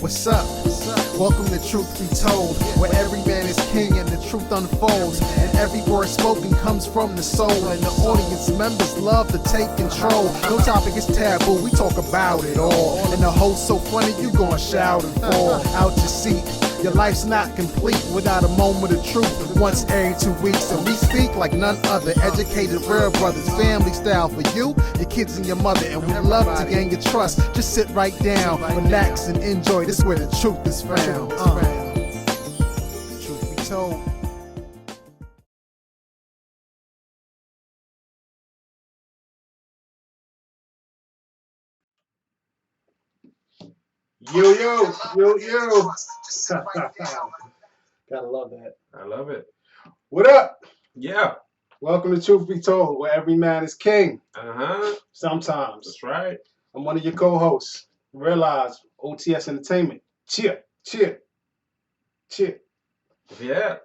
What's up? Welcome to Truth Be Told, where every man is king and the truth unfolds, and every word spoken comes from the soul, and the audience members love to take control. No topic is taboo, we talk about it all, and the host so funny you gon' shout and fall out your seat. Your life's not complete without a moment of truth once every 2 weeks. And we speak like none other. Educated real brothers, family style for you, your kids and your mother. And we love to gain your trust. Just sit right down, relax and enjoy. This is where the truth is found. Truth be told. Yo. Gotta love that. I love it. What up? Yeah. Welcome to Truth Be Told, where every man is king. Sometimes. That's right. I'm one of your co-hosts, RealEyez, OTS Entertainment. Cheer. Yeah.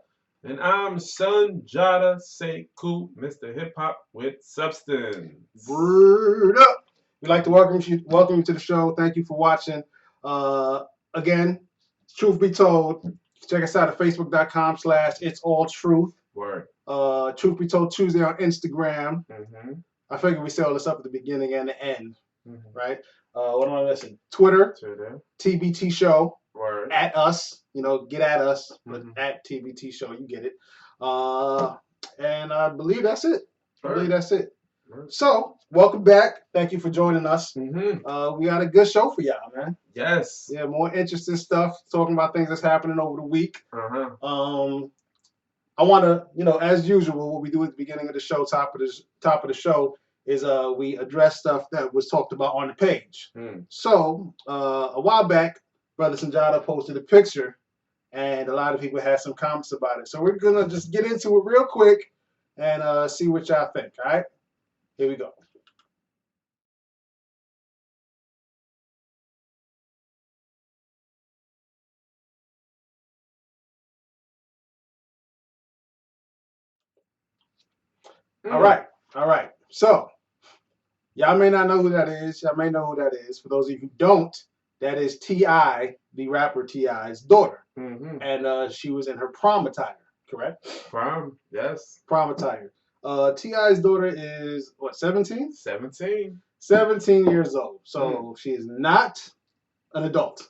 And I'm Sundjata, Sekou, Mr. Hip Hop with Substance. Word up. We'd like to welcome you to the show. Thank you for watching. Again, Truth Be Told. Check us out at facebook.com/itsalltruth. Word. Truth Be Told Tuesday on Instagram. Mm-hmm. I figured we set all this up at the beginning and the end, right? What am I missing? Twitter. TBT Show. Word. At us. Get at us. But at TBT Show, you get it. And I believe that's it. So, welcome back. Thank you for joining us. We got a good show for y'all, man. Yes. Yeah, more interesting stuff. Talking about things that's happening over the week. I want to, as usual, what we do at the beginning of the show, top of the show, is we address stuff that was talked about on the page. So, a while back, Brother Sundjata posted a picture, and a lot of people had some comments about it. So we're gonna just get into it real quick and see what y'all think. All right, here we go. All right. So, y'all may not know who that is. Y'all may know who that is. For those of you who don't, that is T.I., the rapper T.I.'s daughter. And she was in her prom attire, correct? Prom, yes. Prom attire. T.I.'s daughter is, what, 17? 17. 17 years old. So she is not an adult,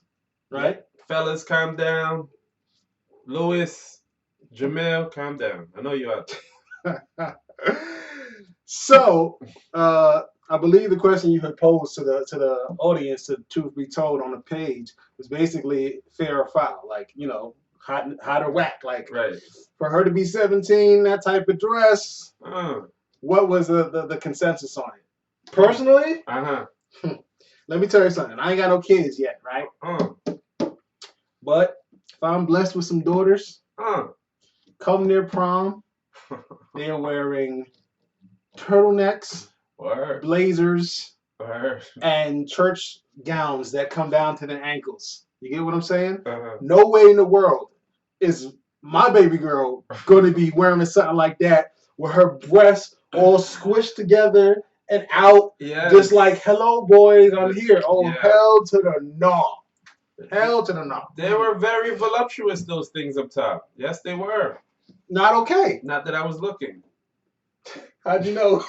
right? Yeah. Fellas, calm down. Louis, Jamel, calm down. I know you out there. So, I believe the question you had posed to the audience, to Truth Be Told on the page, was basically fair or foul, like, hot or whack, like, right. For her to be 17, that type of dress, what was the consensus on it? Personally, let me tell you something. I ain't got no kids yet, right? But if I'm blessed with some daughters, come their prom, they're wearing turtlenecks, blazers, and church gowns that come down to their ankles. You get what I'm saying? No way in the world is my baby girl going to be wearing something like that with her breasts all squished together and out, just like, hello, boys, I'm here. Oh, hell to the no. Hell to the no. They were very voluptuous, those things up top. Yes, they were. Not okay. Not that I was looking. How'd you know?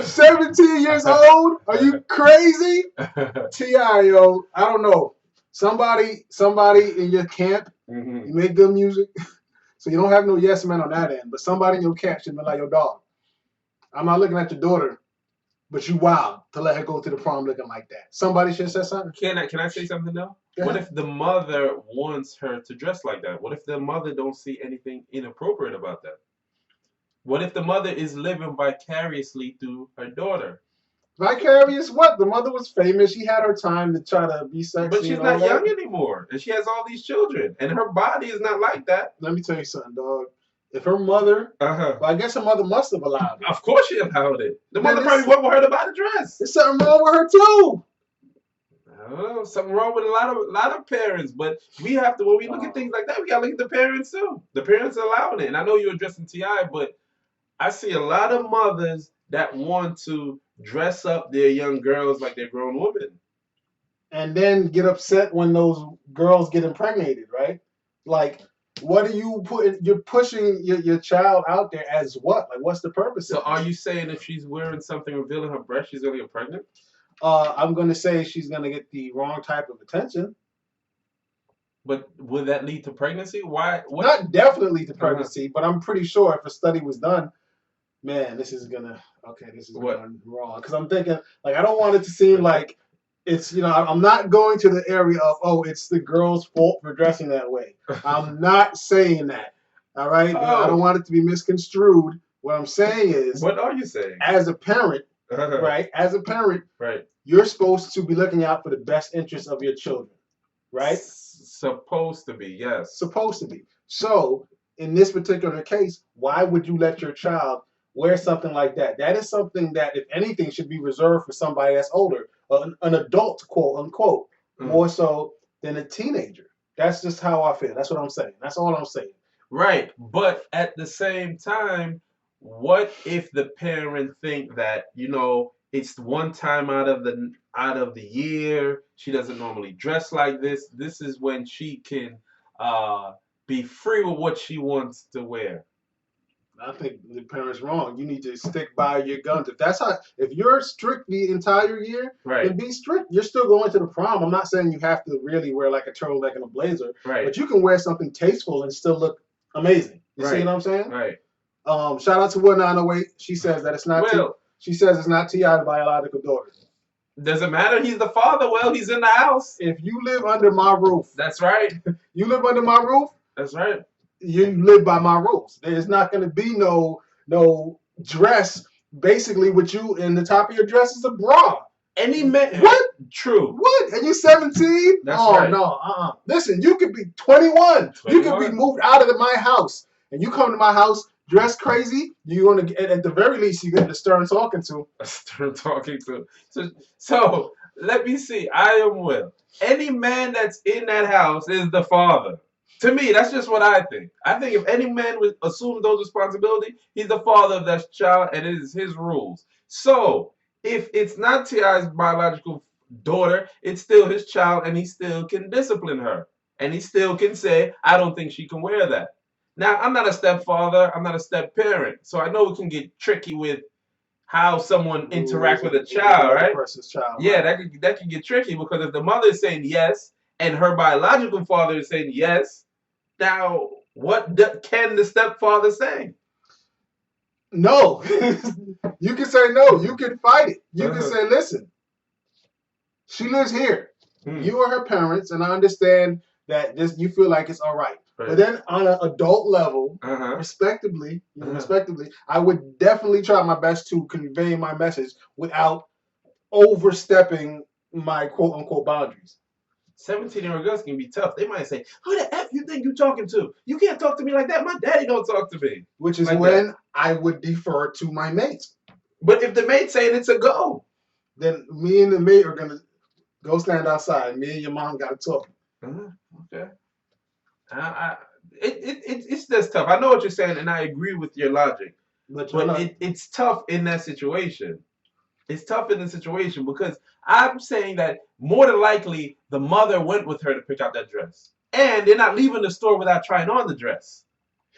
17 years old? Are you crazy? T.I., yo, I don't know. Somebody in your camp, you make good music, so you don't have no yes man on that end, but somebody in your camp should be like, yo, dog, I'm not looking at your daughter, but you wild to let her go to the prom looking like that. Somebody should have said something. Can I say something though? What if the mother wants her to dress like that? What if the mother don't see anything inappropriate about that? What if the mother is living vicariously through her daughter? Vicarious what? The mother was famous. She had her time to try to be sexy. But she's not young anymore. And she has all these children. And her body is not like that. Let me tell you something, dog. If her mother, well, I guess her mother must have allowed it. Of course she allowed it. The mother probably wouldn't want her to buy the dress. There's something wrong with her too. I don't know. Something wrong with a lot of parents. But we have to, when we look at things like that, we got to look at the parents too. The parents are allowing it. And I know you're addressing T.I., but I see a lot of mothers that want to dress up their young girls like they're grown women. and then get upset when those girls get impregnated, right? Like, what are you putting? You're pushing your child out there as what? Like, what's the purpose? So are you saying if she's wearing something revealing her breast, she's gonna get pregnant? I'm gonna say she's gonna get the wrong type of attention. But would that lead to pregnancy? Why? What? Not definitely to pregnancy, but I'm pretty sure if a study was done, man, this is going wrong. Because I'm thinking, like, I don't want it to seem like it's, I'm not going to the area of, oh, it's the girl's fault for dressing that way. I'm not saying that. All right? I don't want it to be misconstrued. What I'm saying is, what are you saying? As a parent, right? As a parent, right? You're supposed to be looking out for the best interests of your children, right? Supposed to be, yes. Supposed to be. So, in this particular case, why would you let your child wear something like that? That is something that, if anything, should be reserved for somebody that's older, an adult, quote unquote, more so than a teenager. That's just how I feel. That's what I'm saying. That's all I'm saying. Right, but at the same time, what if the parent think that it's one time out of the year, she doesn't normally dress like this. This is when she can be free with what she wants to wear. I think the parent's wrong. You need to stick by your guns. If you're strict the entire year, right, then be strict. You're still going to the prom. I'm not saying you have to really wear like a turtleneck and a blazer, right, but you can wear something tasteful and still look amazing. You see what I'm saying? Right. Shout out to Wood 908. She says that it's not. She says it's not T.I.'s biological daughter. Doesn't matter. He's the father. Well, he's in the house. If you live under my roof, that's right. You live under my roof. That's right. You live by my rules. There's not going to be no dress. Basically, with you in the top of your dress is a bra. Any man. What? True. What? And you 17? That's right. No. Listen, you could be 21. You could be moved out of my house, and you come to my house dressed crazy. You're gonna at the very least you get the stern talking to. A stern talking to. So let me see. I am Will. Any man that's in that house is the father. To me, that's just what I think. I think if any man would assume those responsibilities, he's the father of that child, and it is his rules. So, if it's not T.I.'s biological daughter, it's still his child, and he still can discipline her. And he still can say, I don't think she can wear that. Now, I'm not a stepfather. I'm not a step-parent. So, I know it can get tricky with how someone interacts with a child, right? Yeah, that can get tricky, because if the mother is saying yes, and her biological father is saying yes, now, what can the stepfather say? No. You can say no. You can fight it. You can say, listen, she lives here. You are her parents, and I understand that you feel like it's all right. But then on an adult level, respectively, I would definitely try my best to convey my message without overstepping my quote-unquote boundaries. 17-year-old girls can be tough. They might say, who the F you think you talking to? You can't talk to me like that. My daddy don't talk to me. Which is like when I would defer to my mates. But if the mate's saying it's a go, then me and the mate are going to go stand outside. Me and your mom got to talk. Okay. It's just tough. I know what you're saying, and I agree with your logic. But it's tough in that situation. It's tough in the situation because I'm saying that more than likely the mother went with her to pick out that dress. And they're not leaving the store without trying on the dress.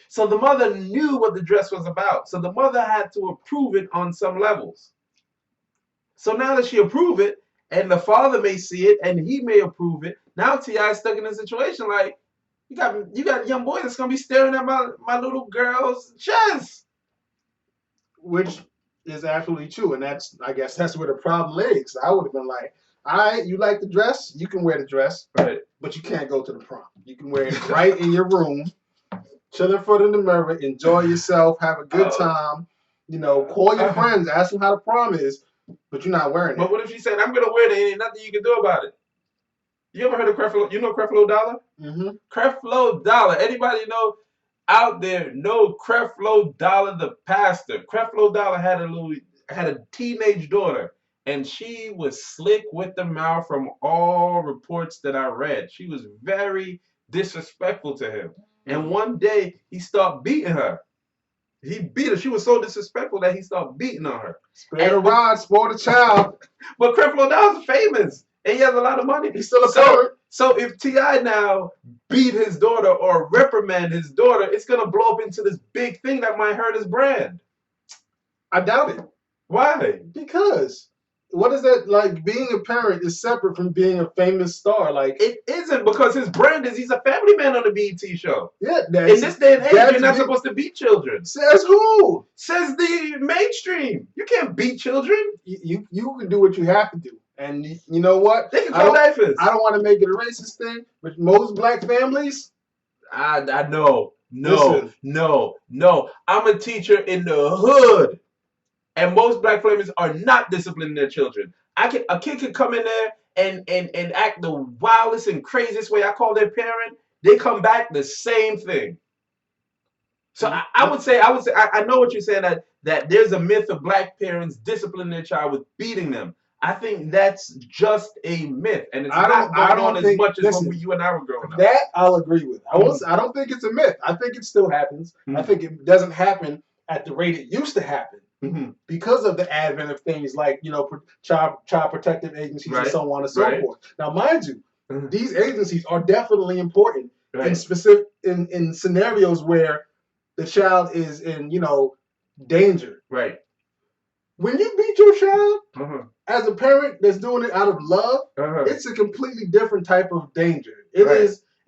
So the mother knew what the dress was about. So the mother had to approve it on some levels. So now that she approved it, and the father may see it, and he may approve it, now T.I. is stuck in a situation like, you got a young boy that's going to be staring at my little girl's chest. Which is absolutely true, and I guess that's where the problem is. I would have been like, all right, you like the dress? You can wear the dress, but you can't go to the prom. You can wear it right in your room, chill in front of the mirror, enjoy yourself, have a good time. Call your friends, ask them how the prom is, but you're not wearing it. But what if she said, I'm going to wear it, and ain't nothing you can do about it? You ever heard of Creflo? You know Creflo Dollar? Creflo Dollar. Anybody know out there know Creflo Dollar, the pastor? Creflo Dollar had a teenage daughter, and she was slick with the mouth from all reports that I read. She was very disrespectful to him. And one day he stopped beating her. He beat her. She was so disrespectful that he started beating on her. Spare the rod, spoil the child. But Creflo Dollar's famous. and he has a lot of money. He's still a parent. So if T.I. now beat his daughter or reprimand his daughter, it's gonna blow up into this big thing that might hurt his brand. I doubt it. Why? Because what is that like? Being a parent is separate from being a famous star. Like it isn't, because his brand is he's a family man on the BET show. Yeah, in this day and age, you're not supposed to beat children. Says who? Says the mainstream. You can't beat children. You can do what you have to do. And you know what? They can call diapers. I don't want to make it a racist thing, but most black families. I know. No. I'm a teacher in the hood, and most black families are not disciplining their children. A kid could come in there and act the wildest and craziest way. I call their parent. They come back the same thing. So I would say I know what you're saying, that there's a myth of black parents disciplining their child with beating them. I think that's just a myth, and it's not going on as much as when you and I were growing up. That I'll agree with. I don't think it's a myth. I think it still happens. I think it doesn't happen at the rate it used to happen because of the advent of things like child protective agencies and so on and so forth. Now, mind you, these agencies are definitely important in specific in scenarios where the child is in danger. Right. When you beat your child, as a parent that's doing it out of love, it's a completely different type of danger. It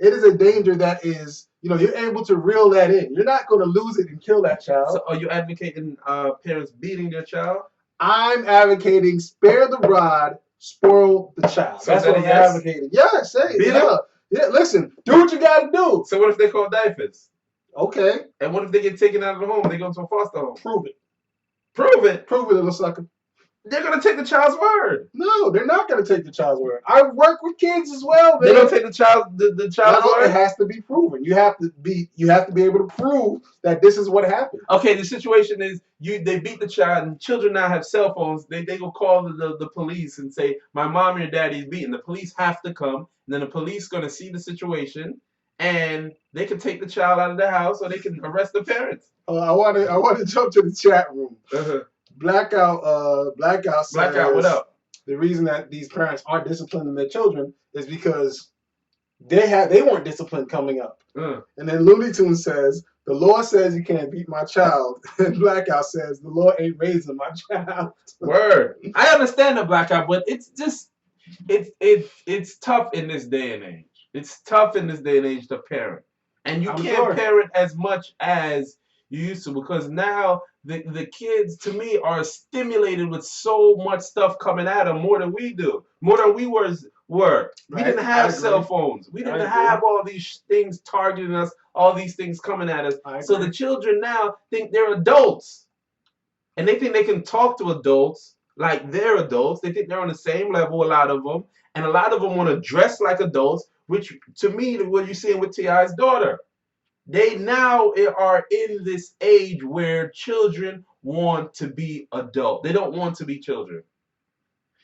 is a danger that is, you're able to reel that in. You're not going to lose it and kill that child. So are you advocating parents beating their child? I'm advocating spare the rod, spoil the child. So that's what I'm advocating. Yes, say yeah. Listen, do what you got to do. So what if they call diapers? Okay. And what if they get taken out of the home? They go to a foster home. Prove it. Prove it. Prove it, little sucker. They're gonna take the child's word. No, they're not gonna take the child's word. I work with kids as well. They don't take the child's word. It has to be proven. You have to be able to prove that this is what happened. Okay, the situation is they beat the child, and children now have cell phones. They go call the police and say, my mom and your daddy's beaten. The police have to come, and then the police gonna see the situation, and they can take the child out of the house, or they can arrest the parents. I want to jump to the chat room. Blackout says, what up? The reason that these parents aren't disciplining their children is because they weren't disciplined coming up. And then Looney Tunes says, the law says you can't beat my child. And Blackout says, the law ain't raising my child. Word. I understand the Blackout, but it's just it's tough in this day and age. It's tough in this day and age to parent. And you can't parent as much as you used to, because now the kids, to me, are stimulated with so much stuff coming at them more than we do, more than we were. We didn't have cell phones. We didn't have all these things targeting us, all these things coming at us. So the children now think they're adults, and they think they can talk to adults like they're adults. They think they're on the same level, a lot of them, and a lot of them want to dress like adults, which to me, what you're seeing with T.I.'s daughter. They now are in this age where children want to be adult. They don't want to be children.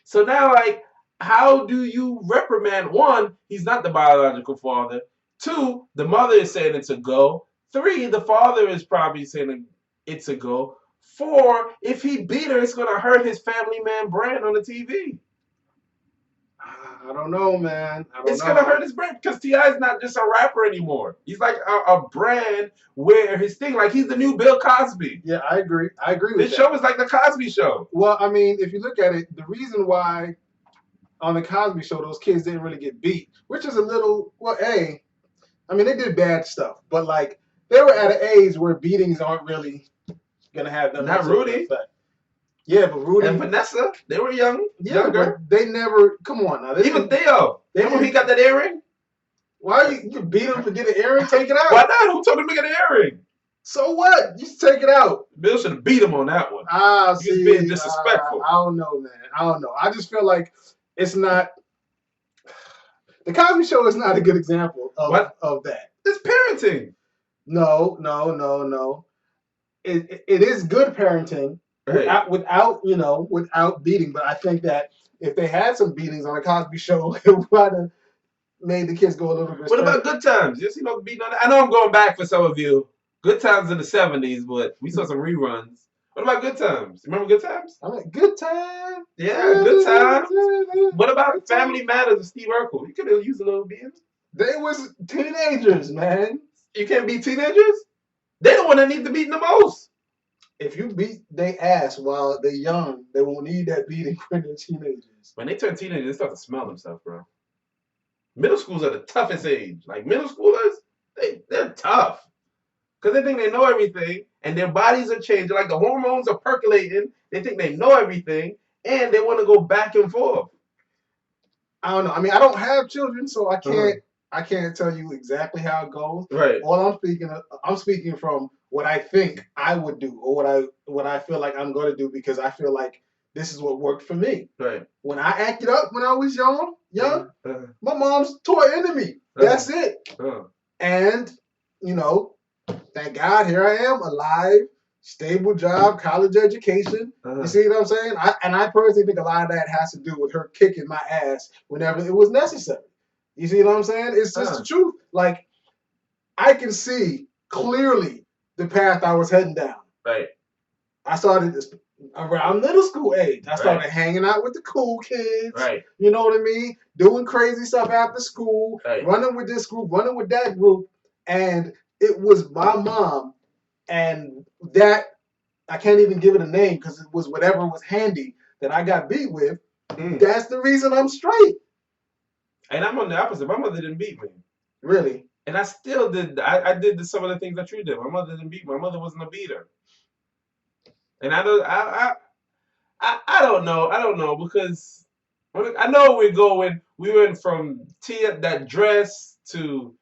So now, like, how do you reprimand? One, he's not the biological father. Two, the mother is saying it's a go. Three, the father is probably saying it's a go. Four, if he beat her, it's going to hurt his family man brand on the TV. I don't know, man. It's gonna hurt his brand, because T.I. is not just a rapper anymore. He's like a brand where his thing, like he's the new Bill Cosby. Yeah, I agree. I agree with that. This show is like the Cosby Show. Well, I mean, if you look at it, the reason why on the Cosby Show those kids didn't really get beat, which is a little, I mean, they did bad stuff, but like they were at an age where beatings aren't really gonna have them. Not Rudy. Effect. Yeah, but Rudy and Vanessa, they were younger. But they never. Come on now. Even Theo. Remember he got that earring? Why you beat him for getting an earring? Take it out. Why not? Who told him to get an earring? So what? You should take it out. Bill should have beat him on that one. He was being disrespectful. I don't know, man. I don't know. I just feel like it's not. The Cosby Show is not a good example of that. It's parenting. No. It is good parenting. Without beating, but I think that if they had some beatings on a Cosby Show, it would have made the kids go a little bit. What about Good Times? You see no beating on that? I know I'm going back for some of you. Good Times in the 70s, but we saw some reruns. What about Good Times? Remember Good Times? I'm like, good time. Yeah, Good Times. What about Family Matters of Steve Urkel? You could have used a little bit. They was teenagers, man. You can't beat teenagers? They the one that need to beat the most. If you beat they ass while they're young, they won't need that beating when they're teenagers. When they turn teenagers, they start to smell themselves, bro. Middle schools are the toughest age. Like middle schoolers, they're tough. Because they think they know everything and their bodies are changing. Like the hormones are percolating. They think they know everything and they want to go back and forth. I don't know. I mean, I don't have children, so I can't tell you exactly how it goes. Right. All I'm speaking from what I think I would do or what I feel like I'm going to do because I feel like this is what worked for me. Right. When I acted up when I was young, my mom's tore into me. That's it. And, you know, thank God here I am, alive, stable job, college education. You see what I'm saying? I personally think a lot of that has to do with her kicking my ass whenever it was necessary. You see what I'm saying? It's just the truth. Like, I can see clearly the path I was heading down. Right. I started around middle school age. I started hanging out with the cool kids. Right. You know what I mean? Doing crazy stuff after school, running with this group, running with that group. And it was my mom and that, I can't even give it a name because it was whatever was handy that I got beat with. That's the reason I'm straight. And I'm on the opposite. My mother didn't beat me. Really? And I still did. I did some of the things that you did. My mother didn't beat me. My mother wasn't a beater. And I don't know. I don't know because I know we went from that dress to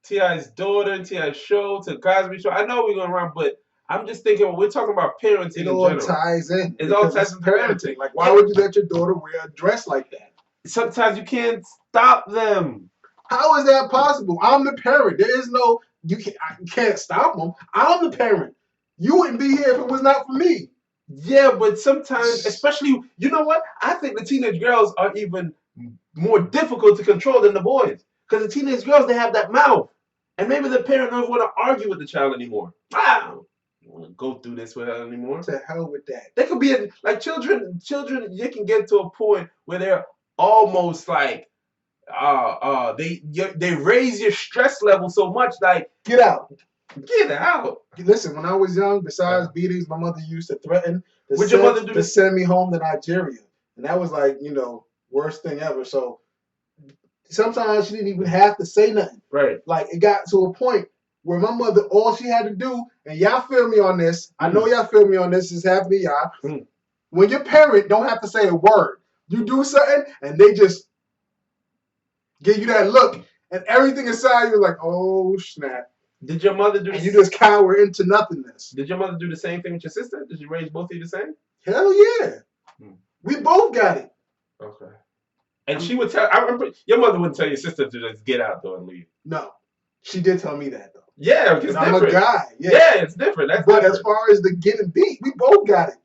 T.I.'s daughter, T.I.'s show to Cosby show. I know we're going around, but I'm just thinking when we're talking about parenting in general. It all ties in. It all ties into parenting. Like, why would you let your daughter wear a dress like that? Sometimes you can't stop them. How is that possible? I'm the parent. There is no, you can't stop them. I'm the parent. You wouldn't be here if it was not for me. Yeah, but sometimes, especially, you know what? I think the teenage girls are even more difficult to control than the boys. Because the teenage girls, they have that mouth. And maybe the parent doesn't want to argue with the child anymore. Wow. I don't want to go through this with her anymore. To hell with that. They could be, like children, you can get to a point where they're almost like, they raise your stress level so much, like, get out. Get out. Listen, when I was young, besides beatings, my mother used to threaten to send me home to Nigeria. And that was like, worst thing ever. So sometimes she didn't even have to say nothing. Right. Like, it got to a point where my mother, all she had to do, and y'all feel me on this, I know y'all feel me on this, it's happening to y'all. When your parent don't have to say a word, you do something, and they just give you that look, and everything inside you is like, oh, snap. Did your mother do and you just cower into nothingness. Did your mother do the same thing with your sister? Did you raise both of you the same? Hell yeah. We both got it. Okay. And she would tell, your mother wouldn't tell your sister to just get out though and leave. No. She did tell me that though. Yeah, because I'm a guy. Yeah, it's different. That's but different. As far as the getting beat, we both got it.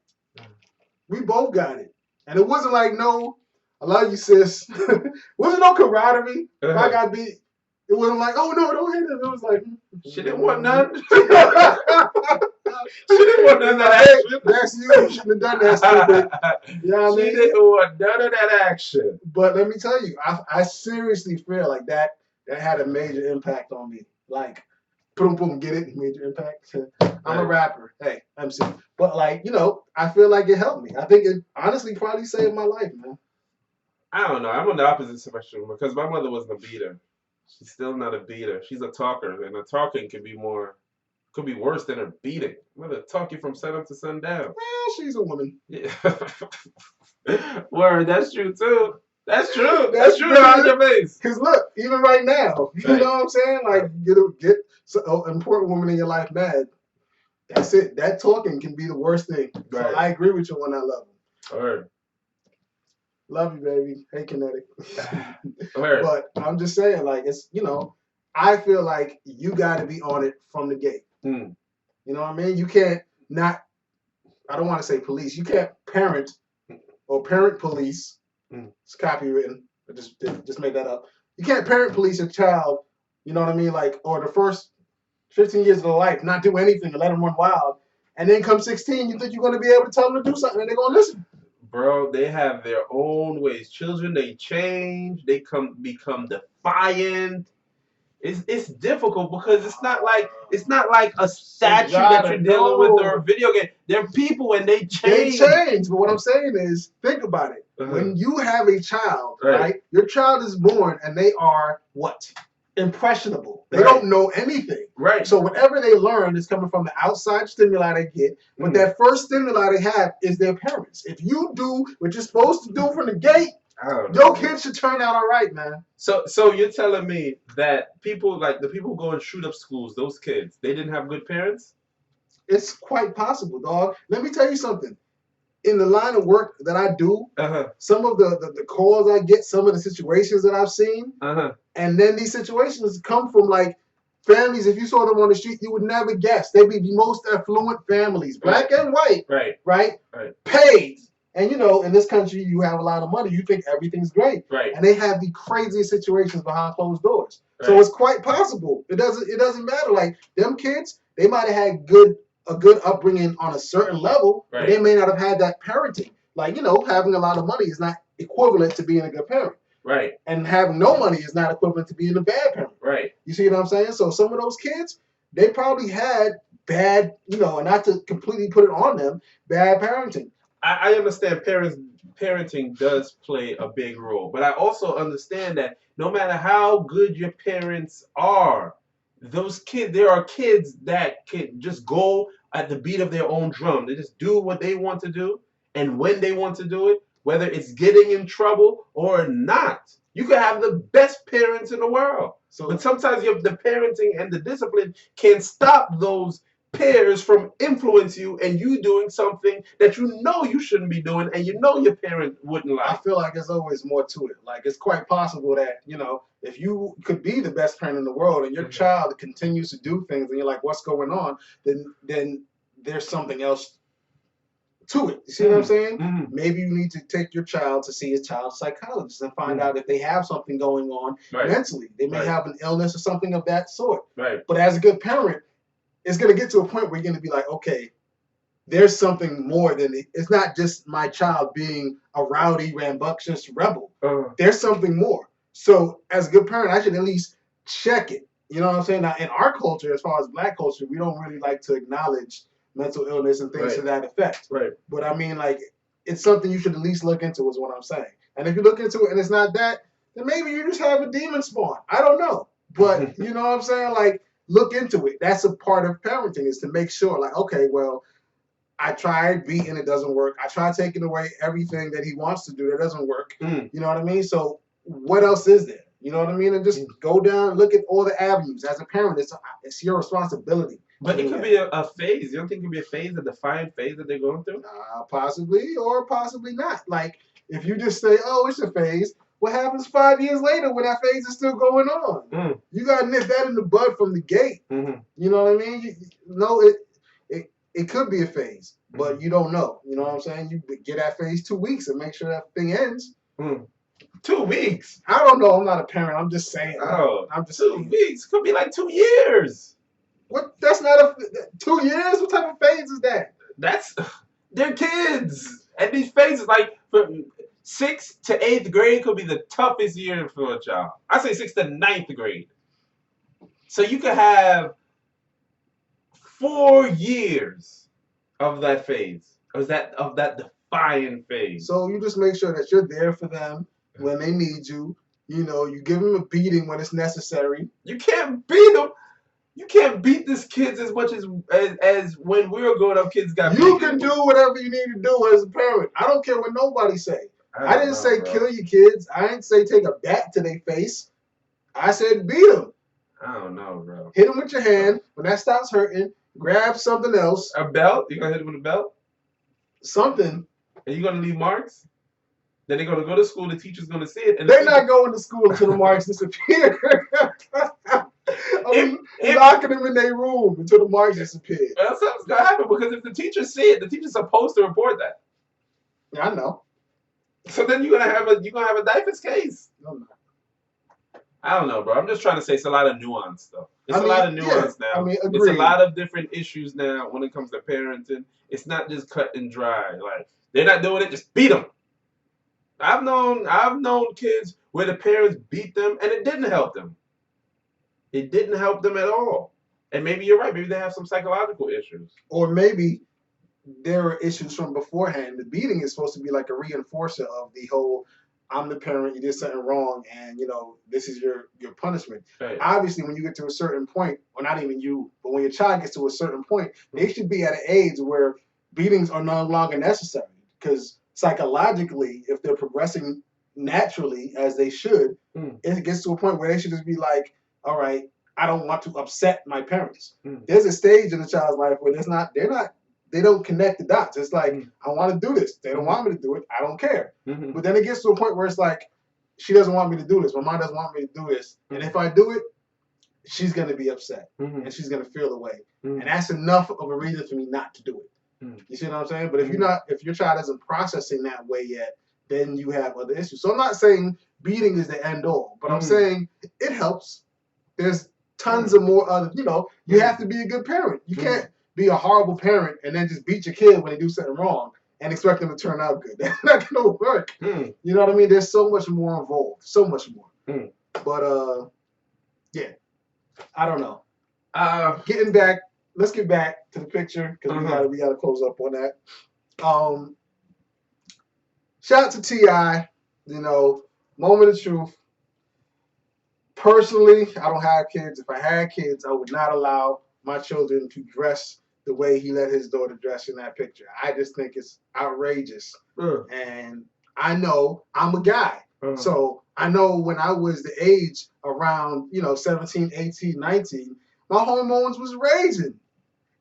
We both got it. And it wasn't like I love you, sis. Wasn't no camaraderie. If I got beat, it wasn't like, oh no, don't hit him. It was like, she didn't want none. She didn't want none of that action. That's you. You shouldn't have done that, stupid. You know what I mean? She didn't want none of that action. But let me tell you, I seriously feel like that had a major impact on me. Like, boom, boom, get it? Major impact. I'm a rapper. Hey, MC. But I feel like it helped me. I think it honestly probably saved my life, man. I don't know. I'm on the opposite spectrum because my mother wasn't a beater. She's still not a beater. She's a talker, and a talking could be worse than a beating. Mother talk you from sun up to sundown. Well, she's a woman. Yeah. Word, that's true too. That's true. That's true on your face. Because look, even right now, you know what I'm saying? Like, get an important woman in your life mad. That's it. That talking can be the worst thing. Right. So I agree with you on that level. All right. Love you, baby. Hey, Kinetic. Right. But I'm just saying, like, it's, I feel like you got to be on it from the gate. You know what I mean? You can't I don't want to say police. You can't parent or parent police. It's copywritten. I just made that up. You can't parent police a child, you know what I mean? Like, or the first 15 years of their life, not do anything and let them run wild. And then come 16, you think you're going to be able to tell them to do something and they're going to listen. Bro, they have their own ways. Children, they change. They become defiant. It's difficult because it's not like a statue that you're dealing with or a video game. They're people and they change. They change. But what I'm saying is, think about it. When you have a child, right? Your child is born and they are what? Impressionable. They don't know anything. Right. So whatever they learn is coming from the outside stimuli they get. But that first stimuli they have is their parents. If you do what you're supposed to do from the gate, your kids should turn out all right, man. So you're telling me that people like the people who go and shoot up schools, those kids, they didn't have good parents? It's quite possible, dog. Let me tell you something. In the line of work that I do, some of the calls I get, some of the situations that I've seen, and then these situations come from like families. If you saw them on the street, you would never guess. They'd be the most affluent families, black and white, right? Paid. And you know, in this country, you have a lot of money. You think everything's great, and they have the craziest situations behind closed doors. So it's quite possible. It doesn't matter. Like them kids, they might have had a good upbringing on a certain level, but they may not have had that parenting. Like, you know, having a lot of money is not equivalent to being a good parent. Right. And having no money is not equivalent to being a bad parent. Right. You see what I'm saying? So some of those kids, they probably had bad, you know, and not to completely put it on them, bad parenting. I understand parenting does play a big role, but I also understand that no matter how good your parents are, those kids, there are kids that can just go at the beat of their own drum. They just do what they want to do and when they want to do it, whether it's getting in trouble or not. You can have the best parents in the world. But sometimes the parenting and the discipline can stop those peers from influence you and you doing something that you know you shouldn't be doing and you know your parent wouldn't like. I feel like there's always more to it. Like it's quite possible that, you know, if you could be the best parent in the world and your child continues to do things and you're like, what's going on? Then there's something else to it. You see what I'm saying? Maybe you need to take your child to see a child psychologist and find out if they have something going on mentally. They may have an illness or something of that sort. But as a good parent, it's going to get to a point where you're going to be like, okay, there's something more than it's not just my child being a rowdy, rambunctious rebel. There's something more. So as a good parent, I should at least check it. You know what I'm saying? Now, in our culture, as far as black culture, we don't really like to acknowledge mental illness and things to that effect. But I mean, like, it's something you should at least look into is what I'm saying. And if you look into it and it's not that, then maybe you just have a demon spawn. I don't know. But you know what I'm saying? Like, look into it. That's a part of parenting is to make sure, like, okay, well, I tried beating, it doesn't work. I tried taking away everything that he wants to do, that doesn't work. You know what I mean? So what else is there? You know what I mean? And just go down, look at all the avenues. As a parent, it's your responsibility. But it could be a phase. You don't think it could be a phase, a defined phase that they're going through? Possibly or possibly not. Like, if you just say, oh, it's a phase, what happens 5 years later when that phase is still going on? You got to nip that in the bud from the gate. You know what I mean? It could be a phase, but you don't know. You know what I'm saying? You get that phase 2 weeks and make sure that thing ends. 2 weeks? I don't know. I'm not a parent. I'm just saying. I'm just 2 weeks. Could be like 2 years. What? That's not 2 years? What type of phase is that? They're kids. And these phases, like, from 6th to 8th grade could be the toughest year for a child. I say 6th to 9th grade. So you could have 4 years of that phase, of that defiant phase. So you just make sure that you're there for them when they need you. You know, you give them a beating when it's necessary. You can't beat them. You can't beat these kids as much as when we were growing up, kids got beat. You can do whatever you need to do as a parent. I don't care what nobody say. I didn't say kill your kids. I didn't say take a bat to their face. I said beat them. I don't know, bro. Hit them with your hand. When that stops hurting, grab something else. A belt? You gonna hit them with a belt? Something. And you gonna leave marks? Then they're gonna go to school. The teacher's gonna see it. And they're not going to school until the marks disappear. Locking them in their room until the marks disappear. Well, something's gonna happen because if the teachers see it, the teacher's supposed to report that. Yeah, I know. So then you're gonna have a DIFUS case. No. I don't know, bro. I'm just trying to say it's a lot of nuance stuff. It's a lot of nuance now. I mean, it's a lot of different issues now when it comes to parenting. It's not just cut and dry. Like they're not doing it, just beat them. I've known kids where the parents beat them and it didn't help them. It didn't help them at all. And maybe you're right. Maybe they have some psychological issues. Or maybe there are issues from beforehand. The beating is supposed to be like a reinforcer of the whole, I'm the parent, you did something wrong, and this is your punishment. Right. Obviously, when you get to a certain point, or not even you, but when your child gets to a certain point, they should be at an age where beatings are no longer necessary. Because psychologically, if they're progressing naturally as they should, it gets to a point where they should just be like, all right, I don't want to upset my parents. There's a stage in a child's life where they don't connect the dots. It's like, I want to do this. They don't want me to do it. I don't care. But then it gets to a point where it's like, she doesn't want me to do this. My mom doesn't want me to do this. And if I do it, she's going to be upset. And she's going to feel the way. And that's enough of a reason for me not to do it. You see what I'm saying? But if your child isn't processing that way yet, then you have other issues. So I'm not saying beating is the end all, but I'm saying it helps. There's tons of more other, you have to be a good parent. You can't be a horrible parent and then just beat your kid when they do something wrong and expect them to turn out good. That's not going to work. You know what I mean? There's so much more involved. So much more. But, yeah. I don't know. Let's get back to the picture because we gotta close up on that. Shout out to T.I., moment of truth. Personally, I don't have kids. If I had kids, I would not allow my children to dress the way he let his daughter dress in that picture. I just think it's outrageous. And I know I'm a guy. So I know when I was the age around, 17, 18, 19, my hormones was raging.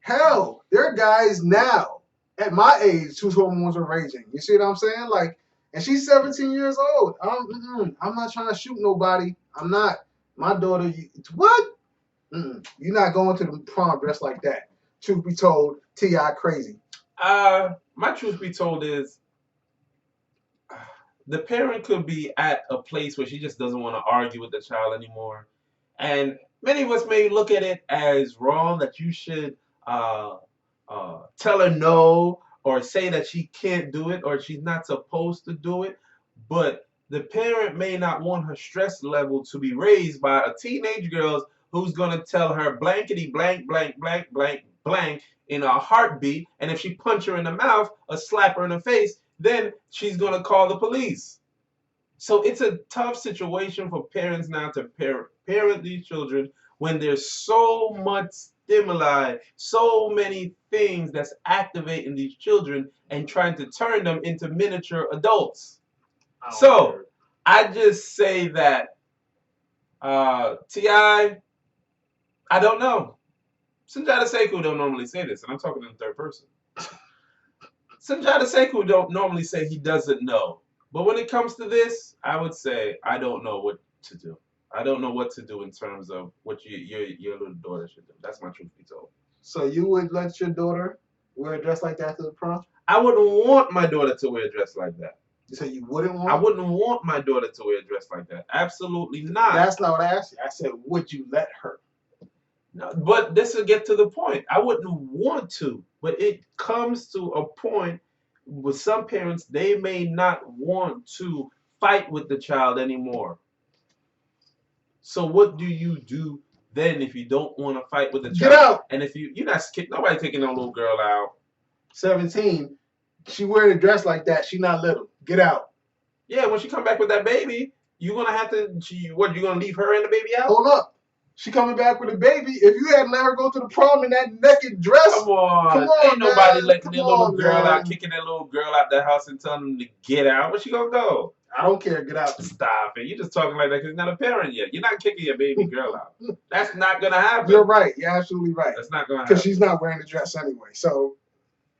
Hell, there are guys now at my age whose hormones are raging. You see what I'm saying? Like, and she's 17 years old. I'm not trying to shoot nobody. I'm not. My daughter, what? You're not going to the prom dressed like that. Truth be told, T.I. crazy. My truth be told is the parent could be at a place where she just doesn't want to argue with the child anymore. And many of us may look at it as wrong that you should tell her no or say that she can't do it or she's not supposed to do it. But the parent may not want her stress level to be raised by a teenage girl who's going to tell her blankety blank, blank, blank, blank, blank in a heartbeat. And if she punch her in the mouth or slap her in the face, then she's going to call the police. So it's a tough situation for parents now to parent these children when there's so much stimuli, so many things that's activating these children and trying to turn them into miniature adults. So I just say that T.I., I don't know. Sundjata Sekou don't normally say this, and I'm talking in the third person. Sundjata Sekou don't normally say he doesn't know. But when it comes to this, I would say I don't know what to do. I don't know what to do in terms of what your little daughter should do. That's my truth be told. So you would let your daughter wear a dress like that to the prom? I wouldn't want my daughter to wear a dress like that. You say you wouldn't want? I wouldn't want my daughter to wear a dress like that. Absolutely not. That's not what I asked you. I said, would you let her? No, but this will get to the point. I wouldn't want to, but it comes to a point with some parents, they may not want to fight with the child anymore. So what do you do then if you don't want to fight with the child? Get out! And if you're not nobody taking no little girl out. 17, she wearing a dress like that. She not little. Get out. Yeah, when she come back with that baby, you're gonna have to. You're gonna leave her and the baby out? Hold up. She coming back with a baby. If you hadn't let her go to the prom in that naked dress, come on, ain't nobody letting that little girl out, kicking that little girl out the house and telling them to get out. Where she gonna go? I don't care. Get out. Stop it. You're just talking like that because you're not a parent yet. You're not kicking your baby girl out. That's not gonna happen. You're right. You're absolutely right. That's not gonna happen because she's not wearing the dress anyway. So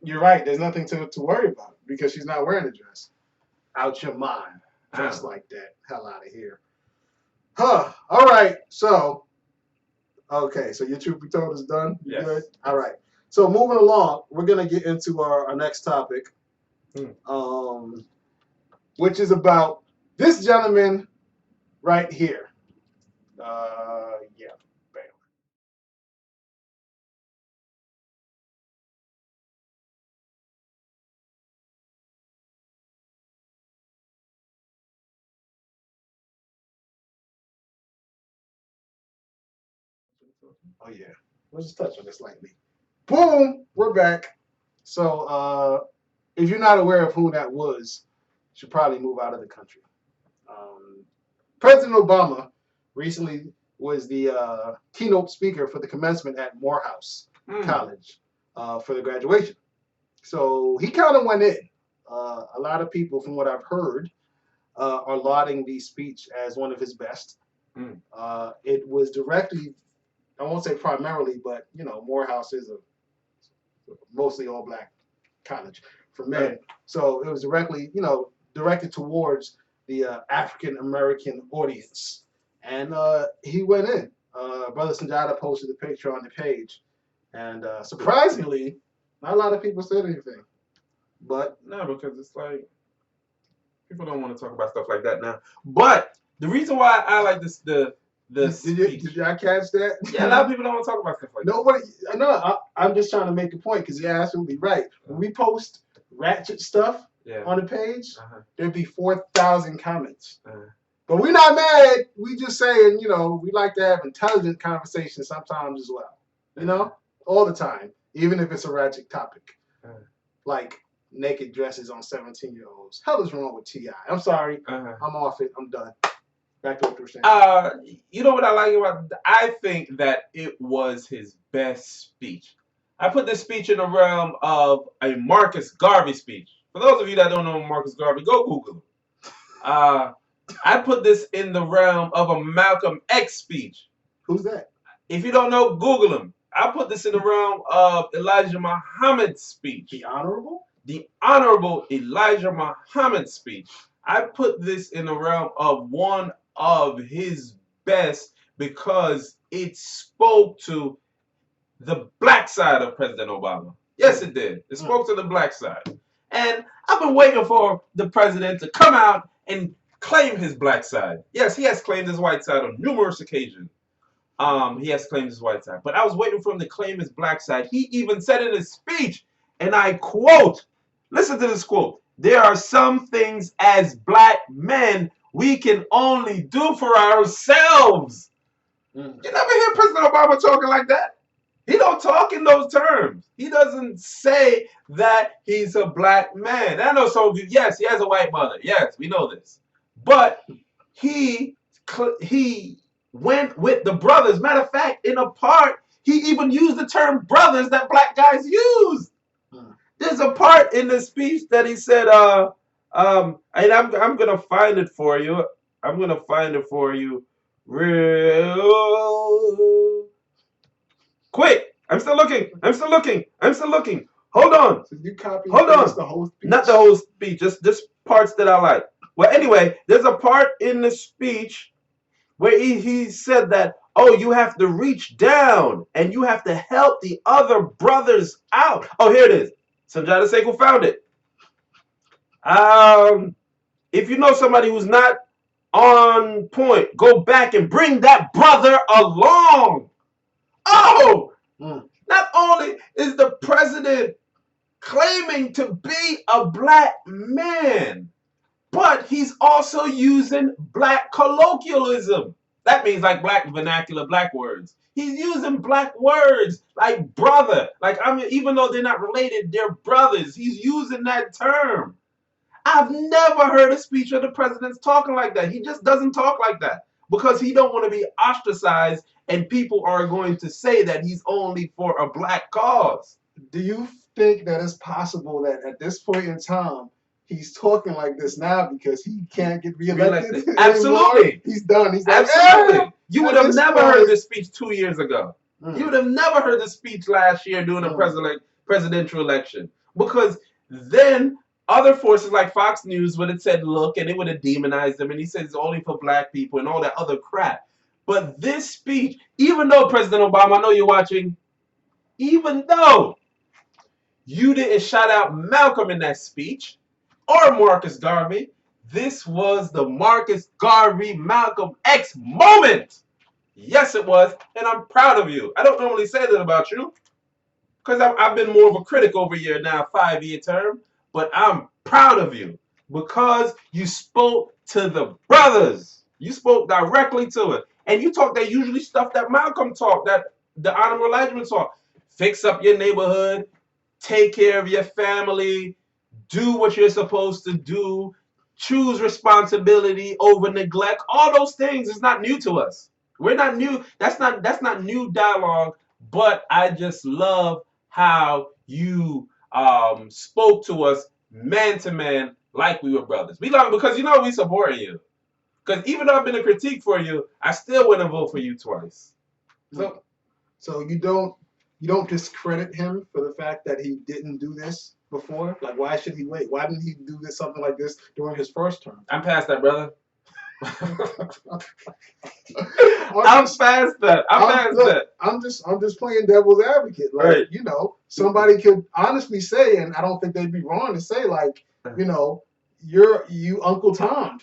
you're right. There's nothing to worry about because she's not wearing the dress. Out your mind. Dress like that. Hell out of here. Huh. All right. So. Okay, so your truth be told is done? Yes. Good? All right. So moving along, we're going to get into our next topic, which is about this gentleman right here. Oh yeah, we'll just touch on this lightly. Boom, we're back. So if you're not aware of who that was, you should probably move out of the country. President Obama recently was the keynote speaker for the commencement at Morehouse College for the graduation. So he kind of went in. A lot of people, from what I've heard, are lauding the speech as one of his best. It was directly, I won't say primarily, but Morehouse is a mostly all black college for men. Right. So it was directed towards the African American audience. And he went in. Brother Sundjata posted a picture on the page. And surprisingly, not a lot of people said anything. But no, because it's like people don't want to talk about stuff like that now. But the reason why I like this did y'all catch that? Yeah, a lot of people don't want to talk about stuff like that. Nobody. No, I'm just trying to make a point because you're absolutely right. When we post ratchet stuff on the page, there'd be 4,000 comments. But we're not mad. We just saying, we like to have intelligent conversations sometimes as well. All the time, even if it's a ratchet topic, like naked dresses on 17-year-olds. Hell is wrong with T.I.? I'm sorry. I'm off it. I'm done. Back to what you're saying. You know what I like about it? I think that it was his best speech. I put this speech in the realm of a Marcus Garvey speech. For those of you that don't know Marcus Garvey, go Google him. I put this in the realm of a Malcolm X speech. Who's that? If you don't know, Google him. I put this in the realm of Elijah Muhammad's speech. The Honorable? The Honorable Elijah Muhammad's speech. I put this in the realm of one of his best because it spoke to the black side of President Obama. Yes, it did. It spoke to the black side. And I've been waiting for the president to come out and claim his black side. Yes, he has claimed his white side on numerous occasions. He has claimed his white side. But I was waiting for him to claim his black side. He even said in his speech, and I quote, listen to this quote, "There are some things as black men we can only do for ourselves." You never hear President Obama talking like that. He don't talk in those terms. He doesn't say that he's a black man. I know some of you, yes, he has a white mother. Yes, we know this. But he went with the brothers. Matter of fact, in a part, he even used the term brothers that black guys use. There's a part in the speech that he said, and I'm gonna find it for you. I'm gonna find it for you real quick. I'm still looking. Hold on. So you copy Hold on. The whole speech? Not the whole speech, just parts that I like. Well, anyway, there's a part in the speech where he said that, oh, you have to reach down and you have to help the other brothers out. Oh, here it is. Sundjata Sekou found it. If you know somebody who's not on point, go back and bring that brother along. Oh, not only is the president claiming to be a black man, but he's also using black colloquialism. That means like black vernacular, black words. He's using black words like brother. Like, I mean, even though they're not related, they're brothers. He's using that term. I've never heard a speech of the president's talking like that. He just doesn't talk like that because he don't want to be ostracized and people are going to say that he's only for a black cause. Do you think that it's possible that at this point in time, he's talking like this now because he can't get reelected? Absolutely. He's done. He's like, absolutely. You would have never heard this speech 2 years ago. You would have never heard the speech last year during the presidential election. Because then other forces like Fox News would have said, look, and it would have demonized him. And he said it's only for black people and all that other crap. But this speech, even though President Obama, I know you're watching, even though you didn't shout out Malcolm in that speech, or Marcus Garvey, this was the Marcus Garvey Malcolm X moment. Yes, it was, and I'm proud of you. I don't normally say that about you, because I've been more of a critic over your now 5-year term, but I'm proud of you, because you spoke to the brothers. You spoke directly to it, and you talked that usually stuff that Malcolm talked, that the honorable Elijah song. Fix up your neighborhood, take care of your family, do what you're supposed to do, choose responsibility over neglect. All those things is not new to us. We're not new. That's not new dialogue. But I just love how you spoke to us man to man like we were brothers. We love it because we support you. Because even though I've been a critique for you, I still wouldn't vote for you twice. So you don't discredit him for the fact that he didn't do this before? Like, why should he wait? Why didn't he do something like this during his first term? I'm past that, brother. I'm past that. I'm just playing devil's advocate. Like, right. Somebody could honestly say, and I don't think they'd be wrong to say, like, you Uncle Tom.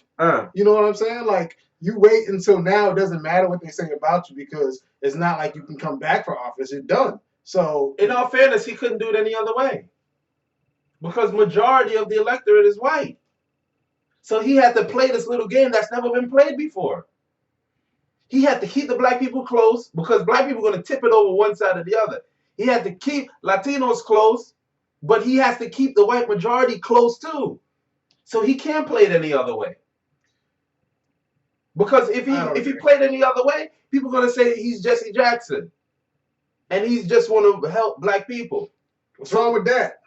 You know what I'm saying? Like, you wait until now. It doesn't matter what they say about you because it's not like you can come back for office. You're done. So, in all fairness, he couldn't do it any other way because majority of the electorate is white. So he had to play this little game that's never been played before. He had to keep the black people close because black people are going to tip it over one side or the other. He had to keep Latinos close, but he has to keep the white majority close too. So he can't play it any other way. Because if he played any other way, people are going to say he's Jesse Jackson. And he's just want to help black people. What's wrong with that?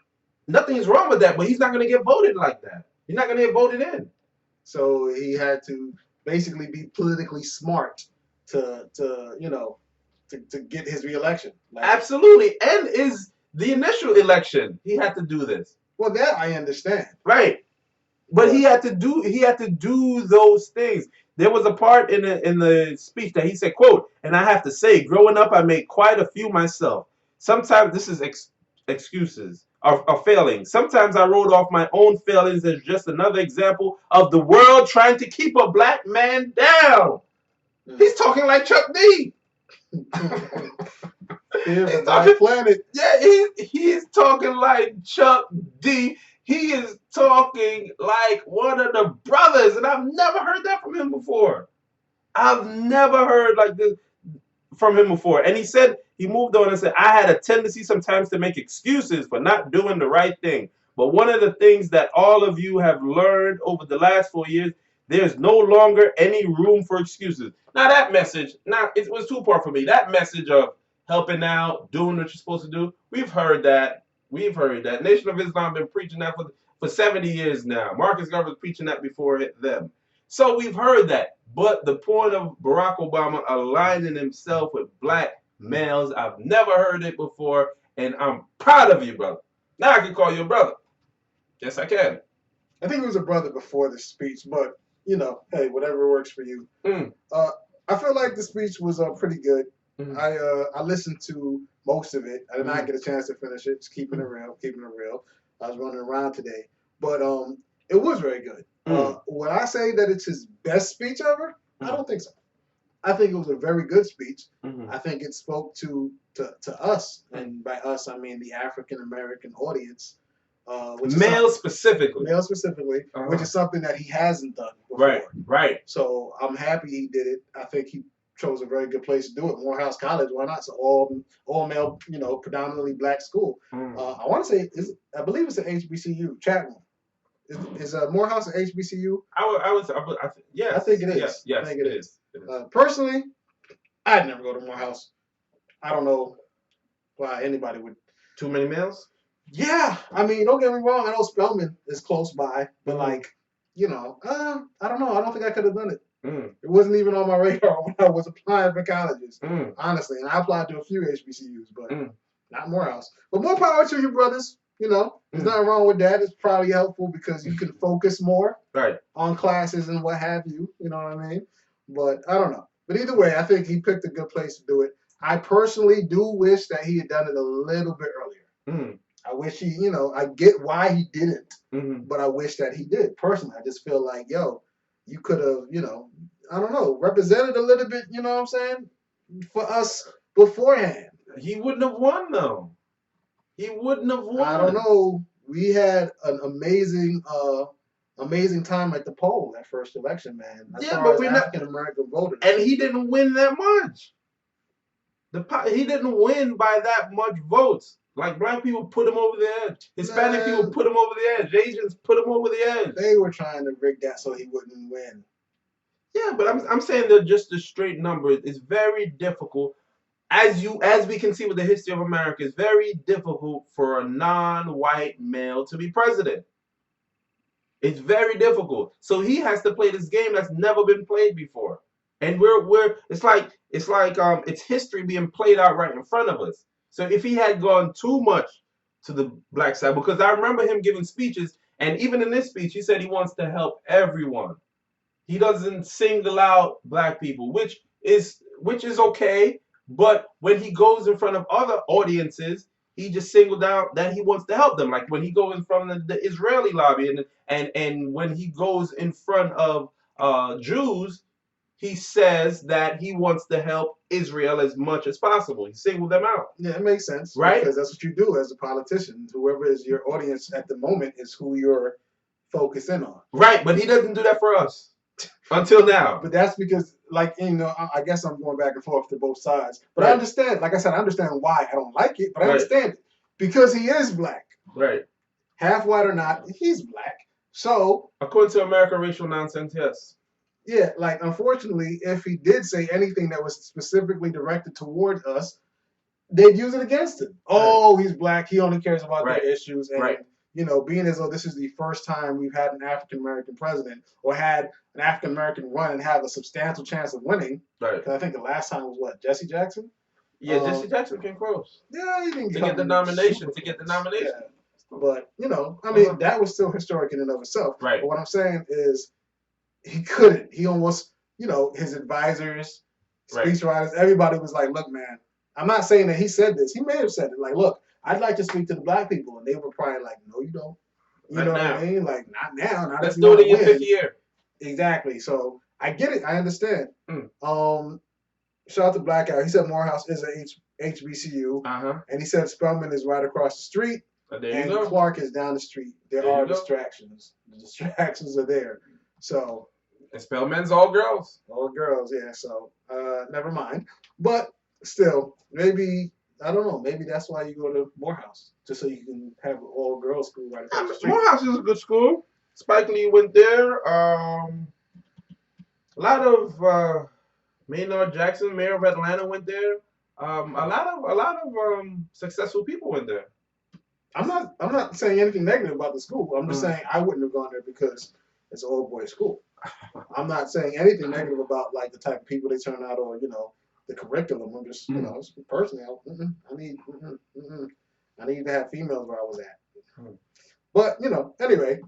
Nothing's wrong with that, but he's not going to get voted like that. He's not going to get voted in. So he had to basically be politically smart to get his reelection. Like, absolutely. And is the initial election, he had to do this. Well, that I understand. Right. But he had to do those things. There was a part in the speech that he said, quote, and I have to say, growing up, I made quite a few myself. Sometimes this is excuses or failings. Sometimes I wrote off my own failings as just another example of the world trying to keep a black man down. He's talking like Chuck D. He's talking planet. Yeah, he's talking like Chuck D. He is talking like one of the brothers, and I've never heard that from him before. I've never heard like this from him before. And he moved on and said, I had a tendency sometimes to make excuses for not doing the right thing. But one of the things that all of you have learned over the last 4 years, there's no longer any room for excuses. Now that message, it was too far for me. That message of helping out, doing what you're supposed to do, we've heard that. We've heard that. Nation of Islam been preaching that for 70 years now. Marcus Garvey was preaching that before them. So we've heard that. But the point of Barack Obama aligning himself with black males, I've never heard it before, and I'm proud of you, brother. Now I can call you a brother. Yes, I can. I think he was a brother before the speech, but, hey, whatever works for you. I feel like the speech was pretty good. Mm-hmm. I listened to most of it. I did not get a chance to finish it. Just keeping it real. I was running around today, but it was very good. Would I say that it's his best speech ever? I don't think so. I think it was a very good speech. I think it spoke to us, and by us I mean the African American audience. Male specifically, which is something that he hasn't done before. Right. So I'm happy he did it. I think he chose a very good place to do it. Morehouse College, why not? So all male, predominantly black school. I want to say, I believe it's an HBCU. Chat room. Is Morehouse an HBCU? Yes. I think it is. Yes, I think it is. Personally, I'd never go to Morehouse. I don't know why anybody would. Too many males? Yeah. I mean, don't get me wrong. I know Spelman is close by, but I don't know. I don't think I could have done it. It wasn't even on my radar when I was applying for colleges, honestly. And I applied to a few HBCUs, but not Morehouse. But more power to you, brothers. There's nothing wrong with that. It's probably helpful because you can focus more on classes and what have you. You know what I mean? But I don't know. But either way, I think he picked a good place to do it. I personally do wish that he had done it a little bit earlier. I wish he, I get why he didn't, but I wish that he did. Personally, I just feel like, you could have, I don't know, represented a little bit, you know what I'm saying, for us beforehand. He wouldn't have won, though. He wouldn't have won. I don't know. We had an amazing time at the poll that first election, man. But we're not African American voters. And he didn't win that much. He didn't win by that much votes. Like black people put him over the edge. Hispanic people put him over the edge. Asians put him over the edge. They were trying to rig that so he wouldn't win. Yeah, but I'm saying that just the straight number is very difficult. As we can see with the history of America, it's very difficult for a non-white male to be president. It's very difficult. So he has to play this game that's never been played before. And it's history being played out right in front of us. So if he had gone too much to the black side, because I remember him giving speeches, and even in this speech, he said he wants to help everyone. He doesn't single out black people, which is okay. But when he goes in front of other audiences, he just singled out that he wants to help them. Like when he goes in front of the Israeli lobby, and when he goes in front of Jews, he says that he wants to help Israel as much as possible. He singled them out. Yeah, it makes sense, right? Because that's what you do as a politician. Whoever is your audience at the moment is who you're focusing on. Right, but he doesn't do that for us. Until now. But that's because, like, I guess I'm going back and forth to both sides. But right. I understand, like I said, I understand why I don't like it, but I right. understand it. Because he is black. Right. Half white or not, he's black. So. According to American racial nonsense, yes. Yeah, like, unfortunately, if he did say anything that was specifically directed toward us, they'd use it against him. Right. Oh, he's black. He only cares about their issues. And, being as though this is the first time we've had an African-American president or had an African-American run and have a substantial chance of winning. Right. Because I think the last time was what, Jesse Jackson? Yeah, Jesse Jackson came close. Yeah, he didn't get the nomination. Yeah. But, I mean, that was still historic in and of itself. Right. But what I'm saying is he couldn't. He almost, his advisors, speechwriters, everybody was like, look, man, I'm not saying that he said this. He may have said it. Like, look, I'd like to speak to the black people. And they were probably like, no, you don't. You know what I mean? Like, not now. Not Let's do it in your 5th year. Exactly. So I get it. I understand. Shout out to Blackout. He said Morehouse is a HBCU. And he said Spelman is right across the street. And Clark is down the street. There are distractions. The distractions are there. So. And Spelman's all girls. All girls, yeah. So, never mind. But still, maybe, I don't know, maybe that's why you go to Morehouse. Just so you can have an all-girls school right across the street. Morehouse is a good school. Spike Lee went there. A lot of Maynard Jackson, mayor of Atlanta, went there. A lot of successful people went there. I'm not saying anything negative about the school. I'm just saying I wouldn't have gone there because it's an old boy school. I'm not saying anything negative about like the type of people they turn out or the curriculum. I'm just personally I need to have females where I was at. But anyway,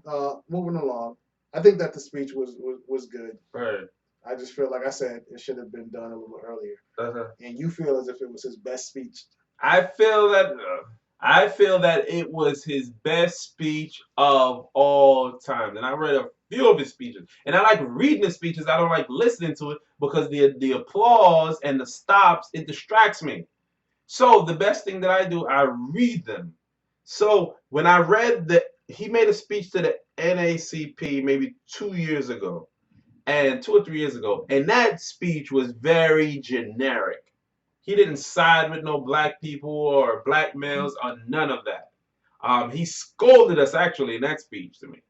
moving along. I think that the speech was good. Right. I just feel like I said it should have been done a little earlier. And you feel as if it was his best speech. I feel that it was his best speech of all time. And I read a few of his speeches. And I like reading the speeches. I don't like listening to it because the applause and the stops, it distracts me. So the best thing that I do, I read them. So when I read he made a speech to the NAACP maybe 2 years ago. And 2 or 3 years ago. And that speech was very generic. He didn't side with no black people or black males or none of that. He scolded us actually in that speech to me.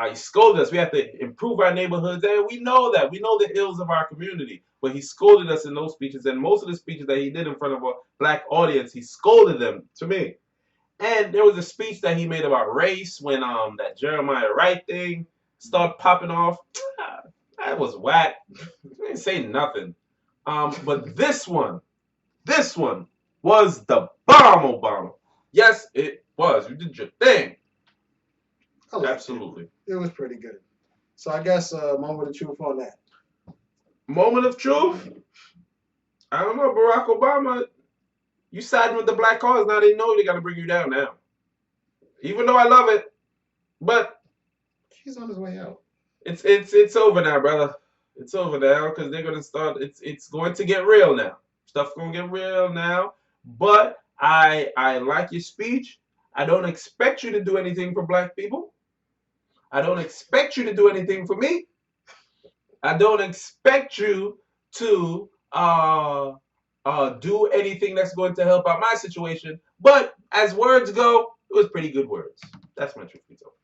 He scolded us. We have to improve our neighborhoods. And we know that. We know the ills of our community. But he scolded us in those speeches. And most of the speeches that he did in front of a black audience, he scolded them to me. And there was a speech that he made about race when that Jeremiah Wright thing started popping off. That was whack. He didn't say nothing. But this one was the bomb, Obama. Yes, it was. You did your thing. Absolutely. It was pretty good. So I guess moment of truth on that. Moment of truth? I don't know, Barack Obama. You siding with the black cause. Now they know they got to bring you down now. Even though I love it. But he's on his way out. It's over now, brother. It's over now because they're going to start. It's going to get real now. Stuff's going to get real now. But I like your speech. I don't expect you to do anything for black people. I don't expect you to do anything for me. I don't expect you to do anything that's going to help out my situation. But as words go, it was pretty good words. That's my truth be told.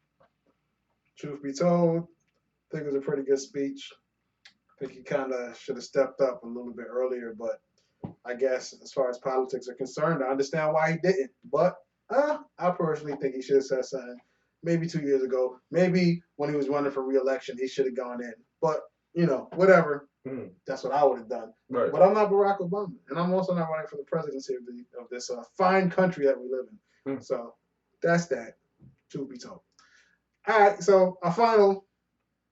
Truth be told, I think it was a pretty good speech. I think he kind of should have stepped up a little bit earlier, but I guess as far as politics are concerned, I understand why he didn't. But I personally think he should have said something maybe 2 years ago. Maybe when he was running for re-election, he should have gone in. But, whatever. That's what I would have done. Right. But I'm not Barack Obama, and I'm also not running for the presidency of this fine country that we live in. So that's that, truth be told. All right, so our final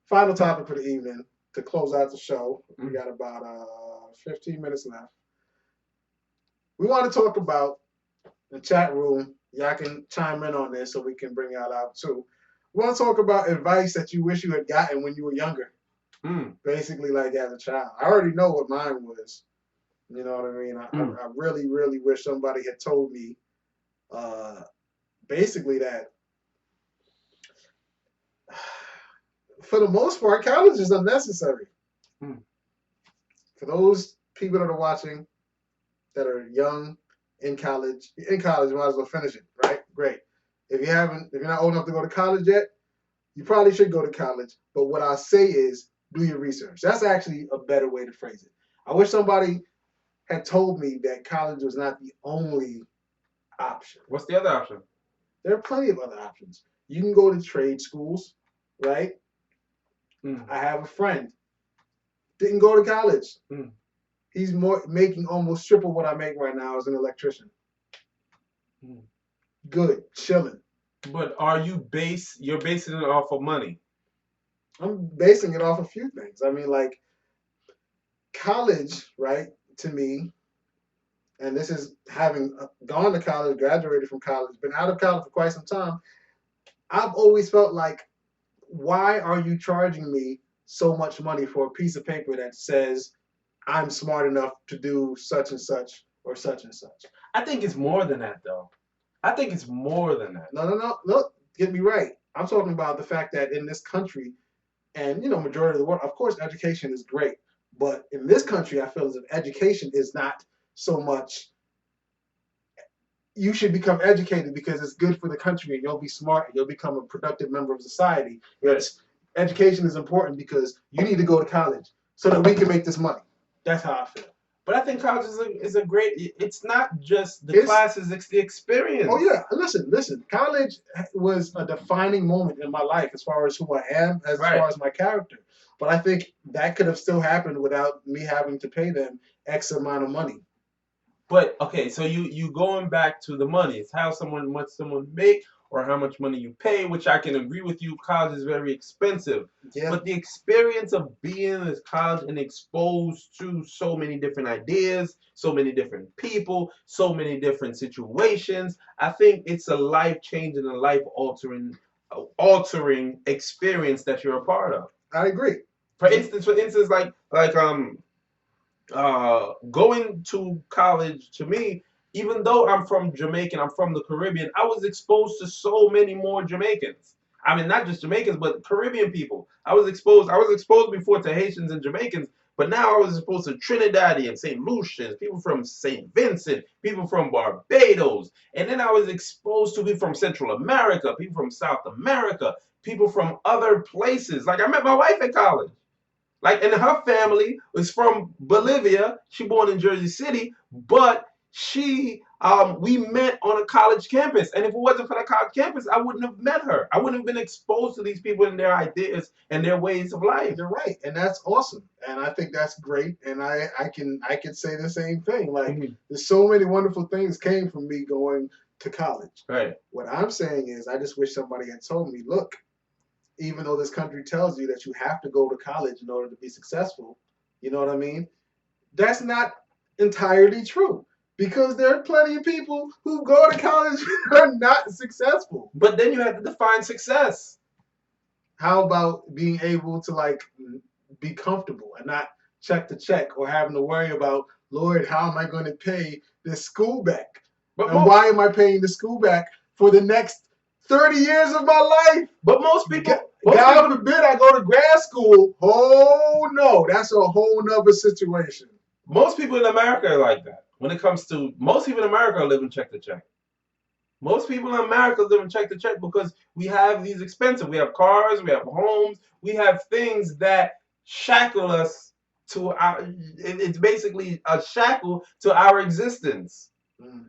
topic for the evening to close out the show. We got about 15 minutes left. We want to talk about the chat room. Y'all can chime in on this so we can bring y'all out too. We want to talk about advice that you wish you had gotten when you were younger. Basically, like as a child. I already know what mine was. You know what I mean? I really, really wish somebody had told me basically that for the most part, college is unnecessary. For those people that are watching that are young in college, you might as well finish it, right? Great. If you're not old enough to go to college yet, you probably should go to college. But what I say is, do your research. That's actually a better way to phrase it. I wish somebody had told me that college was not the only option. What's the other option? There are plenty of other options. You can go to trade schools, right? I have a friend, didn't go to college. He's making almost triple what I make right now as an electrician. Good, chilling. But you're basing it off of money? I'm basing it off a few things. I mean, like, college, right, to me, and this is having gone to college, graduated from college, been out of college for quite some time, I've always felt like, why are you charging me so much money for a piece of paper that says I'm smart enough to do such and such or such and such? I think it's more than that, though. I think it's more than that. No. Look, get me right. I'm talking about the fact that in this country, and majority of the world, of course, education is great. But in this country, I feel as if education is not so much. You should become educated because it's good for the country, and you'll be smart, and you'll become a productive member of society. Education is important because you need to go to college so that we can make this money. That's how I feel. But I think college is a great. It's not just the classes; it's the experience. Oh yeah, listen. College was a defining moment in my life as far as who I am, as far as my character. But I think that could have still happened without me having to pay them X amount of money. But okay, so you going back to the money. It's how much someone make or how much money you pay, which I can agree with you. College is very expensive. Yeah. But the experience of being in college and exposed to so many different ideas, so many different people, so many different situations, I think it's a life-changing and life-altering experience that you're a part of. I agree. For instance, like going to college, to me, even though I'm from Jamaica, I'm from the Caribbean, I was exposed to so many more Jamaicans. I mean, not just Jamaicans, but Caribbean people. I was exposed before to Haitians and Jamaicans, but now I was exposed to Trinidadians, St. Lucians, people from St. Vincent, people from Barbados. And then I was exposed to people from Central America, people from South America, people from other places. Like, I met my wife at college. Like, and her family was from Bolivia. She born in Jersey City, but we met on a college campus. And if it wasn't for that college campus, I wouldn't have met her. I wouldn't have been exposed to these people and their ideas and their ways of life. You're right. And that's awesome. And I think that's great. And I can say the same thing. Like, there's so many wonderful things came from me going to college. Right. What I'm saying is, I just wish somebody had told me, look, even though this country tells you that you have to go to college in order to be successful, you know what I mean? That's not entirely true. Because there are plenty of people who go to college and are not successful. But then you have to define success. How about being able to, like, be comfortable and not check to check or having to worry about, Lord, how am I going to pay this school back? And why am I paying the school back for the next 30 years of my life? But most people... God forbid I go to grad school. Oh, no. That's a whole nother situation. Most people in America are like that. When it comes to most people in America are living check to check. Most people in America live in check to check because we have these expensive. We have cars, we have homes, we have things that shackle us to our. It's basically a shackle to our existence.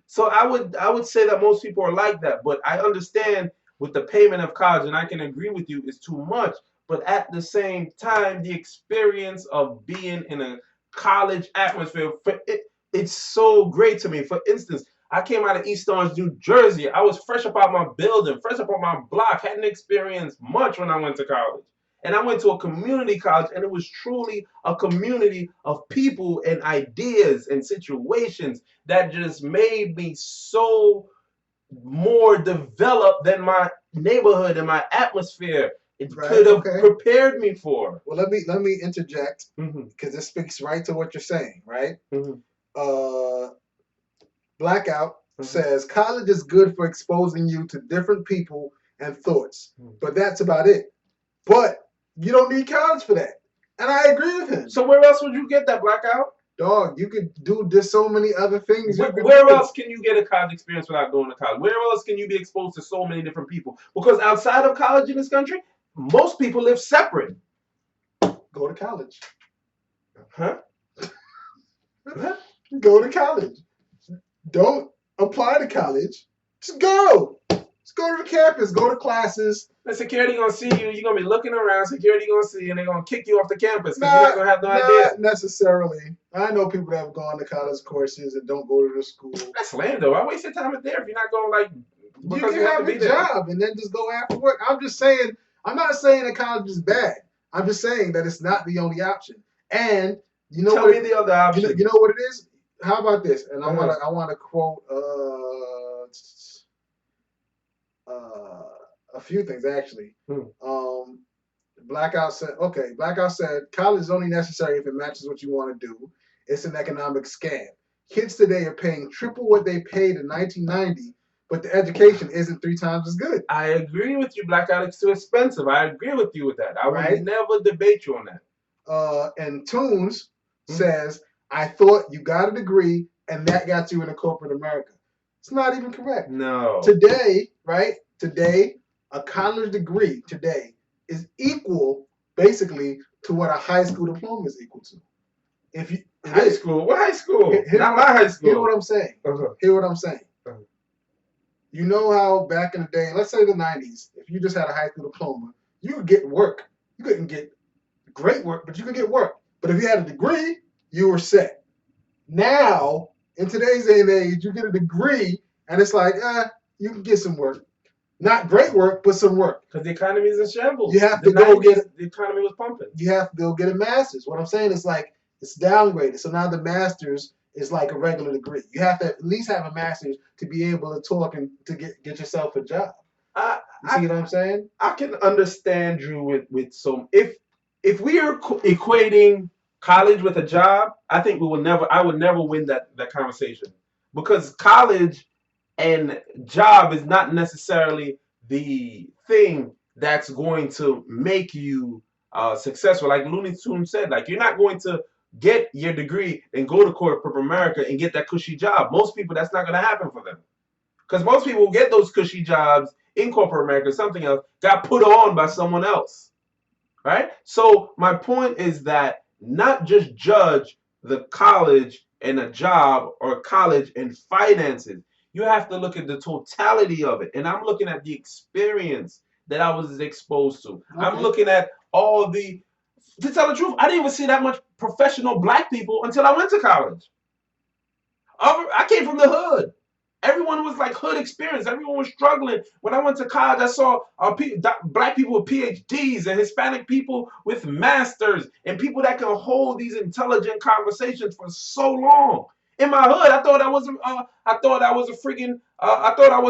So I would say that most people are like that, but I understand with the payment of college, and I can agree with you, it's too much. But at the same time, the experience of being in a college atmosphere, it's so great to me. For instance, I came out of East Orange, New Jersey. I was fresh up out my building, fresh up on my block, hadn't experienced much when I went to college. And I went to a community college, and it was truly a community of people and ideas and situations that just made me so more developed than my neighborhood and my atmosphere. It could have prepared me for. Well, let me interject because this speaks right to what you're saying, right? Blackout says college is good for exposing you to different people and thoughts, but that's about it. But you don't need college for that, and I agree with him. So where else would you get that, Blackout? Dog, you could do just so many other things. Where else can you get a college experience without going to college? Where else can you be exposed to so many different people? Because outside of college in this country, most people live separate. Go to college. Huh? Go to college. Don't apply to college. Just go. Just go to the campus. Go to classes. The security gonna see you. You're gonna be looking around. Security gonna see you, and they're gonna kick you off the campus because you're not gonna have no idea. Not necessarily. I know people that have gone to college courses and don't go to the school. That's lame though. Why waste your time there if you're not going like? You can have a job and then just go after work. I'm just saying. I'm not saying that college is bad. I'm just saying that it's not the only option. And you know Tell me the other option. You know what it is? How about this? And I want to quote a few things actually. Blackout said college is only necessary if it matches what you want to do. It's an economic scam. Kids today are paying triple what they paid in 1990, but the education isn't 3 times as good. I agree with you, Blackout. It's too expensive. I agree with you with that. I would never debate you on that. And Tunes says, I thought you got a degree and that got you into corporate America. It's not even correct. No. Today, Today, a college degree today is equal, basically, to what a high school diploma is equal to. If you high school, what high school? Not my high school. Hear what I'm saying. Hear what I'm saying. You know how back in the day, let's say the 90s, if you just had a high school diploma, you could get work. You couldn't get great work, but you could get work. But if you had a degree, you were set. Now, in today's day and age, you get a degree, and it's like, you can get some work. Not great work, but some work. Because the economy is in shambles. You have to go get it. The economy was pumping. You have to go get a master's. What I'm saying is like it's downgraded. So now the master's is like a regular degree. You have to at least have a master's to be able to talk and to get yourself a job. You see what I'm saying? I can understand you with some. If we are equating college with a job, I think I would never win that conversation, because college and job is not necessarily the thing that's going to make you successful. Like Looney Tunes said, like you're not going to get your degree and go to corporate America and get that cushy job. Most people, that's not going to happen for them, because most people will get those cushy jobs in corporate America, something else got put on by someone else, right? So my point is that not just judge the college and a job or college and finances. You have to look at the totality of it. And I'm looking at the experience that I was exposed to. I'm looking at all to tell the truth, I didn't even see that much professional black people until I went to college. I came from the hood. Everyone was like hood experience. Everyone was struggling. When I went to college, I saw black people with PhDs and Hispanic people with masters and people that can hold these intelligent conversations for so long. In my hood, I thought I was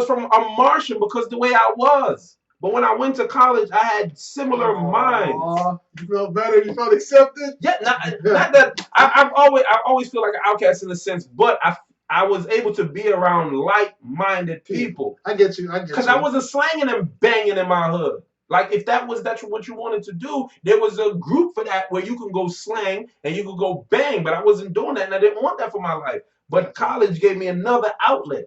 from a Martian because the way I was. But when I went to college, I had similar minds. You felt better. You felt accepted. Yeah, not that. I always feel like an outcast in a sense, but I was able to be around like-minded people. I get you. Because I wasn't slanging and banging in my hood. Like if that's what you wanted to do, there was a group for that where you can go slang and you could go bang. But I wasn't doing that, and I didn't want that for my life. But college gave me another outlet.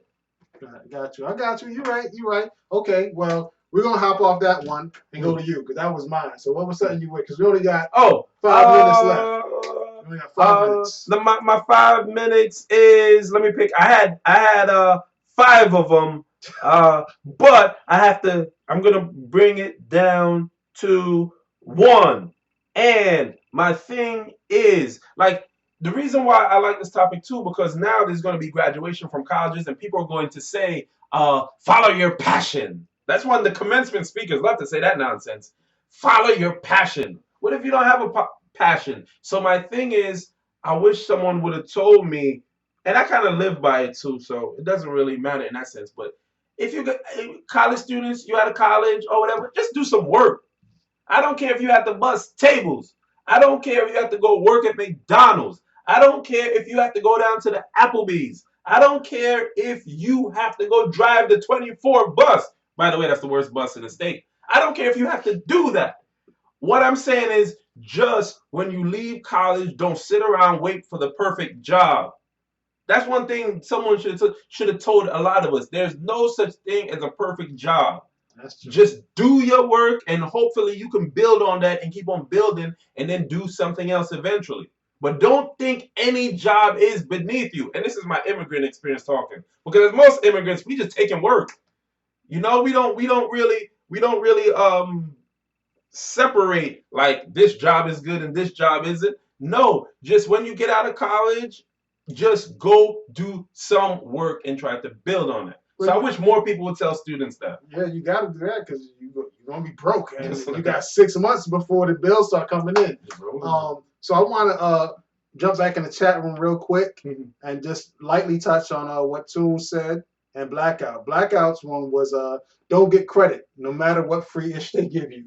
Got you. I got you. You're right. You're right. Okay. Well, we're gonna hop off that one and go to you because that was mine. So what was something you with? Because we only got 5 minutes left. We got 5 minutes. My 5 minutes is, let me pick. I had 5 of them. But I'm gonna bring it down to 1. And my thing is, like, the reason why I like this topic too, because now there's gonna be graduation from colleges and people are going to say, follow your passion. That's one of the commencement speakers love to say that nonsense. Follow your passion. What if you don't have a passion? So my thing is, I wish someone would have told me, and I kind of live by it too, so it doesn't really matter in that sense, but if you got college students, you out of college or whatever, just do some work. I don't care if you have to bust tables. I don't care if you have to go work at McDonald's. I don't care if you have to go down to the Applebee's. I don't care if you have to go drive the 24 bus. By the way, that's the worst bus in the state. I don't care if you have to do that. What I'm saying is, just when you leave college, don't sit around wait for the perfect job. That's one thing someone should have told a lot of us. There's no such thing as a perfect job. That's true. Just do your work, and hopefully you can build on that and keep on building and then do something else eventually. But don't think any job is beneath you. And this is my immigrant experience talking. Because as most immigrants, we just taking work. You know, we don't really separate like this job is good and this job isn't. No, just when you get out of college, just go do some work and try to build on it. So I wish more people would tell students that. Yeah, you got to do that because you're going to be broke. And you got 6 months before the bills start coming in. So I want to jump back in the chat room real quick and just lightly touch on what Toon said and Blackout. Blackout's one was don't get credit no matter what free-ish they give you.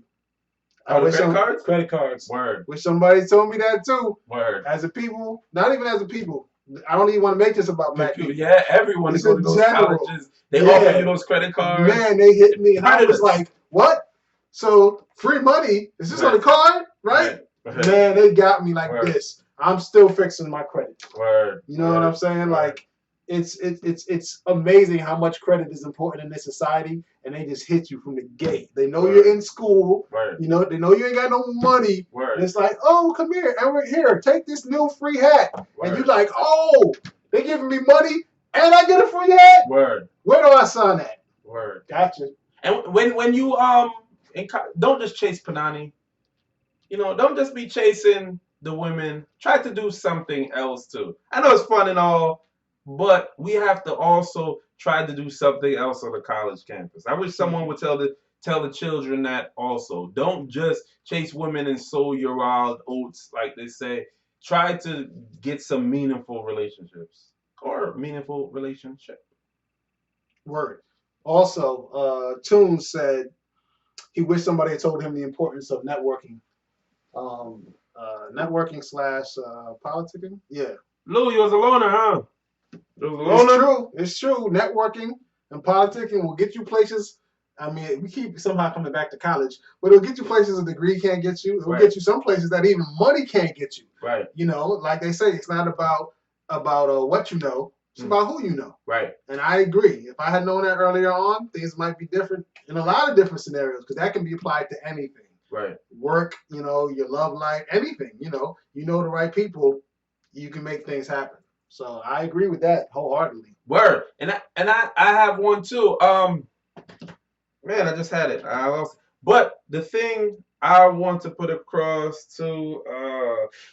Credit cards? Credit cards. Word. Wish somebody told me that too. Word. As a people, not even as a people. I don't even want to make this about black people. Yeah, everyone is going to those colleges. They offer you those credit cards. Man, they hit me and I was like, what? So free money? Is this on the card? Right? Man, they got me like this. I'm still fixing my credit. Word. You know what I'm saying? Like it's amazing how much credit is important in this society, and they just hit you from the gate. They know you're in school. You know, they know you ain't got no money. And it's like, oh, come here, and we're here. Take this new free hat. And you're like, oh, they giving me money, and I get a free hat. Where do I sign at? Gotcha. And when you don't just chase Panani. You know, don't just be chasing the women. Try to do something else too. I know it's fun and all, but we have to also try to do something else on the college campus. I wish someone would tell the children that also. Don't just chase women and sow your wild oats, like they say. Try to get some meaningful relationships or meaningful relationship. Word. Also, Toon said he wished somebody had told him the importance of networking. Networking / politicking. Yeah. Lou, you was a loner, huh? It's true. Networking and politicking will get you places. I mean, we keep somehow coming back to college, but it'll get you places a degree can't get you. It'll get you some places that even money can't get you. Right. You know, like they say, it's not about what you know. It's about who you know. Right. And I agree. If I had known that earlier on, things might be different in a lot of different scenarios because that can be applied to anything. Right. Work, you know, your love life, anything. You know the right people, you can make things happen. So I agree with that wholeheartedly. Word. And I have one too. Man, I just had it. But the thing I want to put across to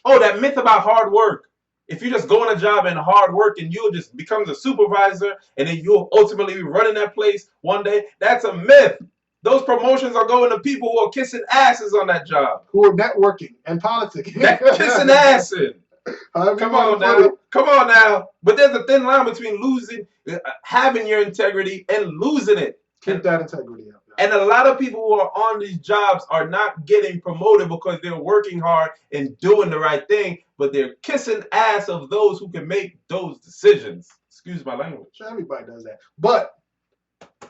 that myth about hard work. If you just go on a job and hard work and you'll just become the supervisor and then you'll ultimately be running that place one day, that's a myth. Those promotions are going to people who are kissing asses on that job. Who are networking and politicking. Kissing asses. Come on now. But there's a thin line between having your integrity and losing it. Keep that integrity up. And a lot of people who are on these jobs are not getting promoted because they're working hard and doing the right thing, but they're kissing ass of those who can make those decisions. Excuse my language. Everybody does that. But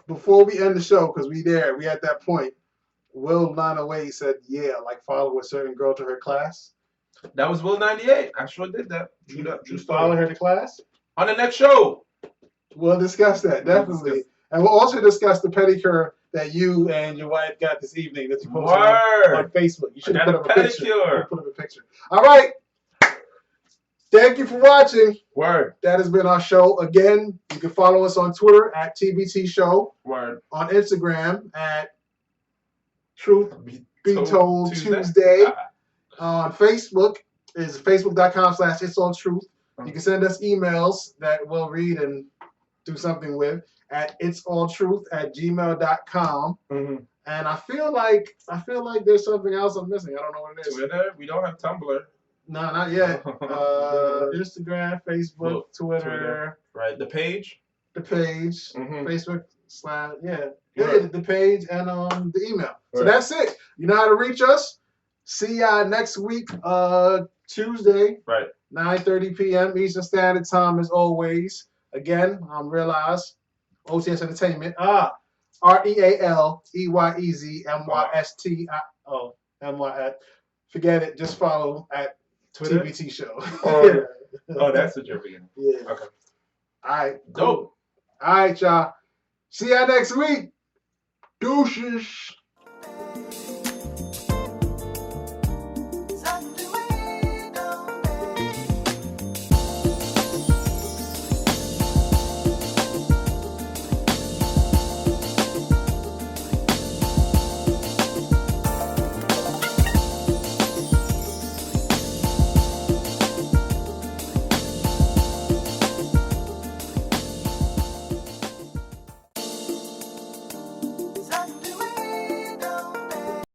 before we end the show, because we at that point, Will 908 said, yeah, like follow a certain girl to her class. That was Will 98. I sure did that. True You story. follow her to class? On the next show. We'll discuss that, definitely. And we'll also discuss the pedicure that you and your wife got this evening that you posted on Facebook. You should have put up a picture. Put up a picture. All right. Thank you for watching. Word. That has been our show. Again, you can follow us on Twitter at TBT Show. Word. On Instagram at Truth Be Told Tuesday. On Facebook is facebook.com/itsalltruth. You can send us emails that we'll read and do something with at itsalltruth@gmail.com. And I feel like there's something else I'm missing. I don't know what it is. Twitter? We don't have Tumblr. No, not yet. Instagram, Facebook, Twitter. Right. The page. Facebook the page and the email. So that's it. You know how to reach us. See y'all next week, Tuesday. Right. 9:30 p.m. Eastern Standard Time as always. Again, I'm RealEyez, OTS Entertainment. RealEyezMyst. Forget it. Just follow at Twitter? TBT Show. Oh, that's what you're beginning. Yeah. Okay. All right. Cool. All right, y'all. See y'all next week. Deuces.